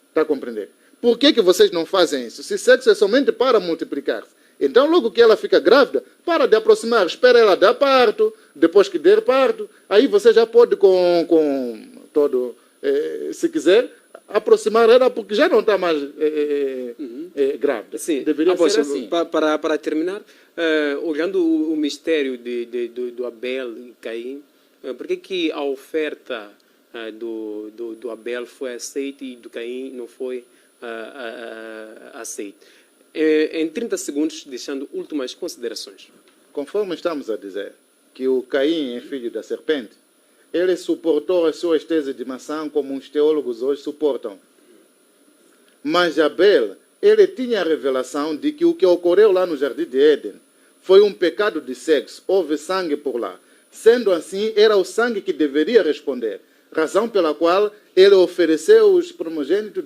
Está a compreender? Por que vocês não fazem isso? Se sexo é somente para multiplicar-se. Então, logo que ela fica grávida, para de aproximar, espera ela dar parto, depois que der parto, aí você já pode com todo, se quiser, aproximar ela, porque já não está mais grávida. Sim. Deveria ser assim. Para terminar, olhando o mistério do Abel e Caim, por que a oferta do Abel foi aceita e do Caim não foi aceita? Em 30 segundos, deixando últimas considerações. Conforme estamos a dizer que o Caim é filho da serpente, ele suportou as suas teses de maçã como os teólogos hoje suportam. Mas Abel, ele tinha a revelação de que o que ocorreu lá no Jardim de Éden foi um pecado de sexo, houve sangue por lá. Sendo assim, era o sangue que deveria responder, razão pela qual ele ofereceu os primogênitos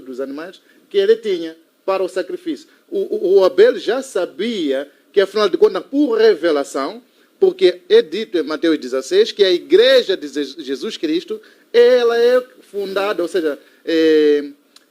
dos animais que ele tinha para o sacrifício. O Abel já sabia que, afinal de contas, por revelação, porque é dito em Mateus 16 que a igreja de Jesus Cristo, ela é fundada, ou seja, é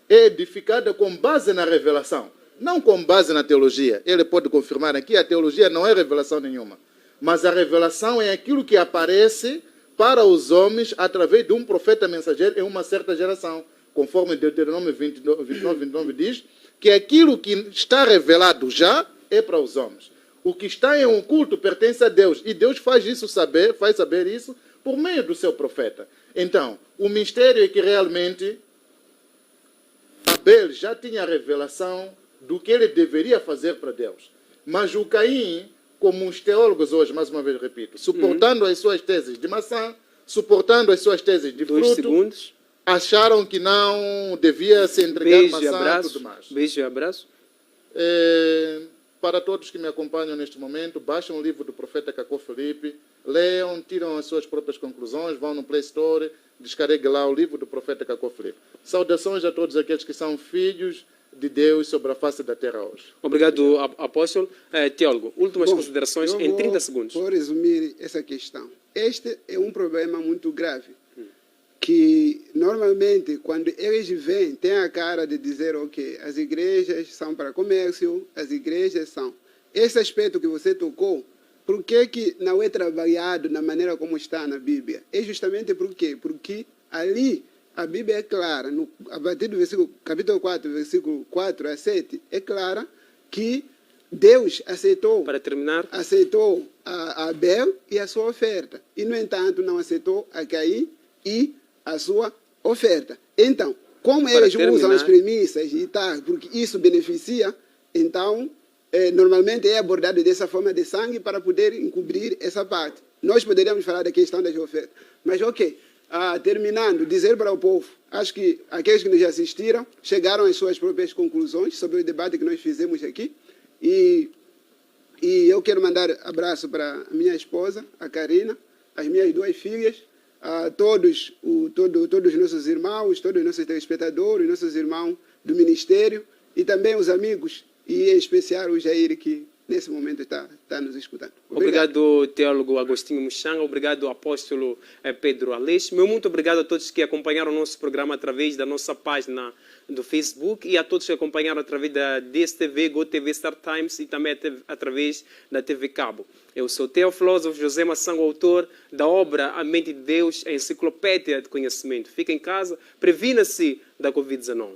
edificada com base na revelação, não com base na teologia. Ele pode confirmar aqui, a teologia não é revelação nenhuma, mas a revelação é aquilo que aparece para os homens através de um profeta mensageiro em uma certa geração, conforme Deuteronômio 29 diz, que aquilo que está revelado já é para os homens. O que está em um culto pertence a Deus. E Deus faz saber isso por meio do seu profeta. Então, o mistério é que realmente Abel já tinha a revelação do que ele deveria fazer para Deus. Mas o Caim, como os teólogos hoje, mais uma vez repito, suportando as suas teses de maçã, suportando as suas teses de 2 fruto, segundos. acharam que não devia se entregar Beijo e maçã e abraço. tudo mais. Beijo e abraço. Para todos que me acompanham neste momento, baixem o livro do profeta Cacó Felipe, leiam, tiram as suas próprias conclusões, vão no Play Store, descarreguem lá o livro do profeta Cacó Felipe. Saudações a todos aqueles que são filhos de Deus sobre a face da terra hoje. Obrigado, apóstolo. Teólogo, últimas Bom, considerações eu em 30 vou- segundos. Vou resumir essa questão. Este é um problema muito grave, que normalmente quando eles vêm, tem a cara de dizer, ok, as igrejas são para comércio, as igrejas são... Esse aspecto que você tocou, por que não é trabalhado na maneira como está na Bíblia? É justamente por quê? Porque ali a Bíblia é clara, a partir do capítulo 4, versículo 4 a 7, é clara que Deus aceitou Para terminar, a Abel e a sua oferta. E, no entanto, não aceitou a Caim e a sua oferta. Então, como Para eles terminar, usam as premissas e tal, porque isso beneficia, então, normalmente é abordado dessa forma de sangue para poder encobrir essa parte. Nós poderíamos falar da questão das ofertas. Mas, ok, terminando, dizer para o povo, acho que aqueles que nos assistiram chegaram às suas próprias conclusões sobre o debate que nós fizemos aqui. E eu quero mandar abraço para a minha esposa, a Karina, as minhas 2 filhas, a todos os nossos irmãos, todos os nossos telespectadores, nossos irmãos do ministério e também os amigos, e em especial o Jair, que nesse momento está nos escutando. obrigado, teólogo Agostinho Muxanga. Obrigado, apóstolo Pedro Aleixo. Muito obrigado a todos que acompanharam o nosso programa através da nossa página do Facebook e a todos que acompanharam através da DSTV, GoTV, Star Times e também através da TV Cabo. Eu sou o teofilósofo José Massango, autor da obra A Mente de Deus, a enciclopédia de conhecimento. Fica em casa, previna-se da Covid-19.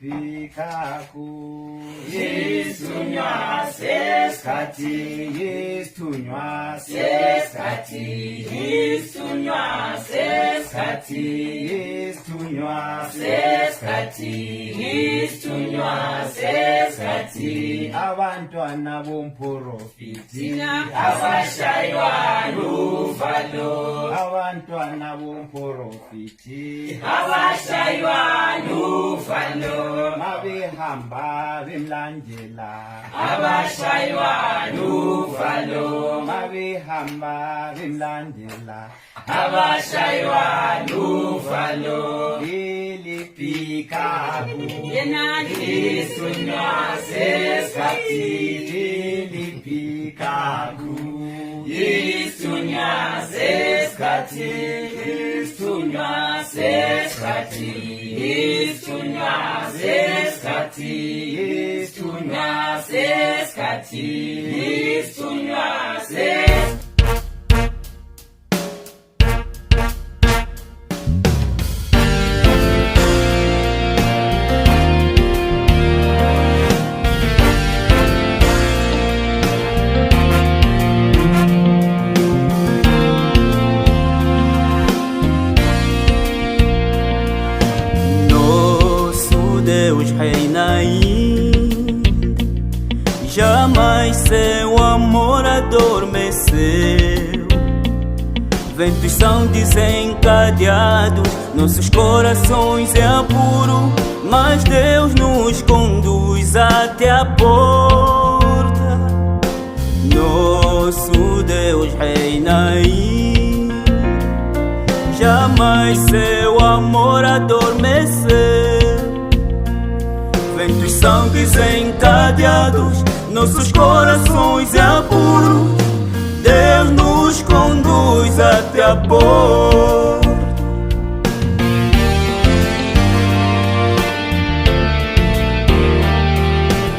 Pikaku Yesunya seskati Yesunya seskati Yesunya seskati Yesunya seskati Yesunya seskati abantwana bomprofiti abashaywa luvalo abantwana bomprofiti abashaywa luvalo mabehamba bemlandela abashaywa luvalo mabehamba bemlandela abashaywa luvalo lilipikabu yesunya seskati lilipikabu yesunya seskati yesunya seskati yesunya seskati yesunya seskati yesunya seskati. Jamais seu amor adormeceu. Ventos são desencadeados, nossos corações é apuro, mas Deus nos conduz até a porta. Nosso Deus reina aí. Jamais seu amor adormeceu. Ventos são desencadeados, nossos corações é apuro, Deus nos conduz até a porta.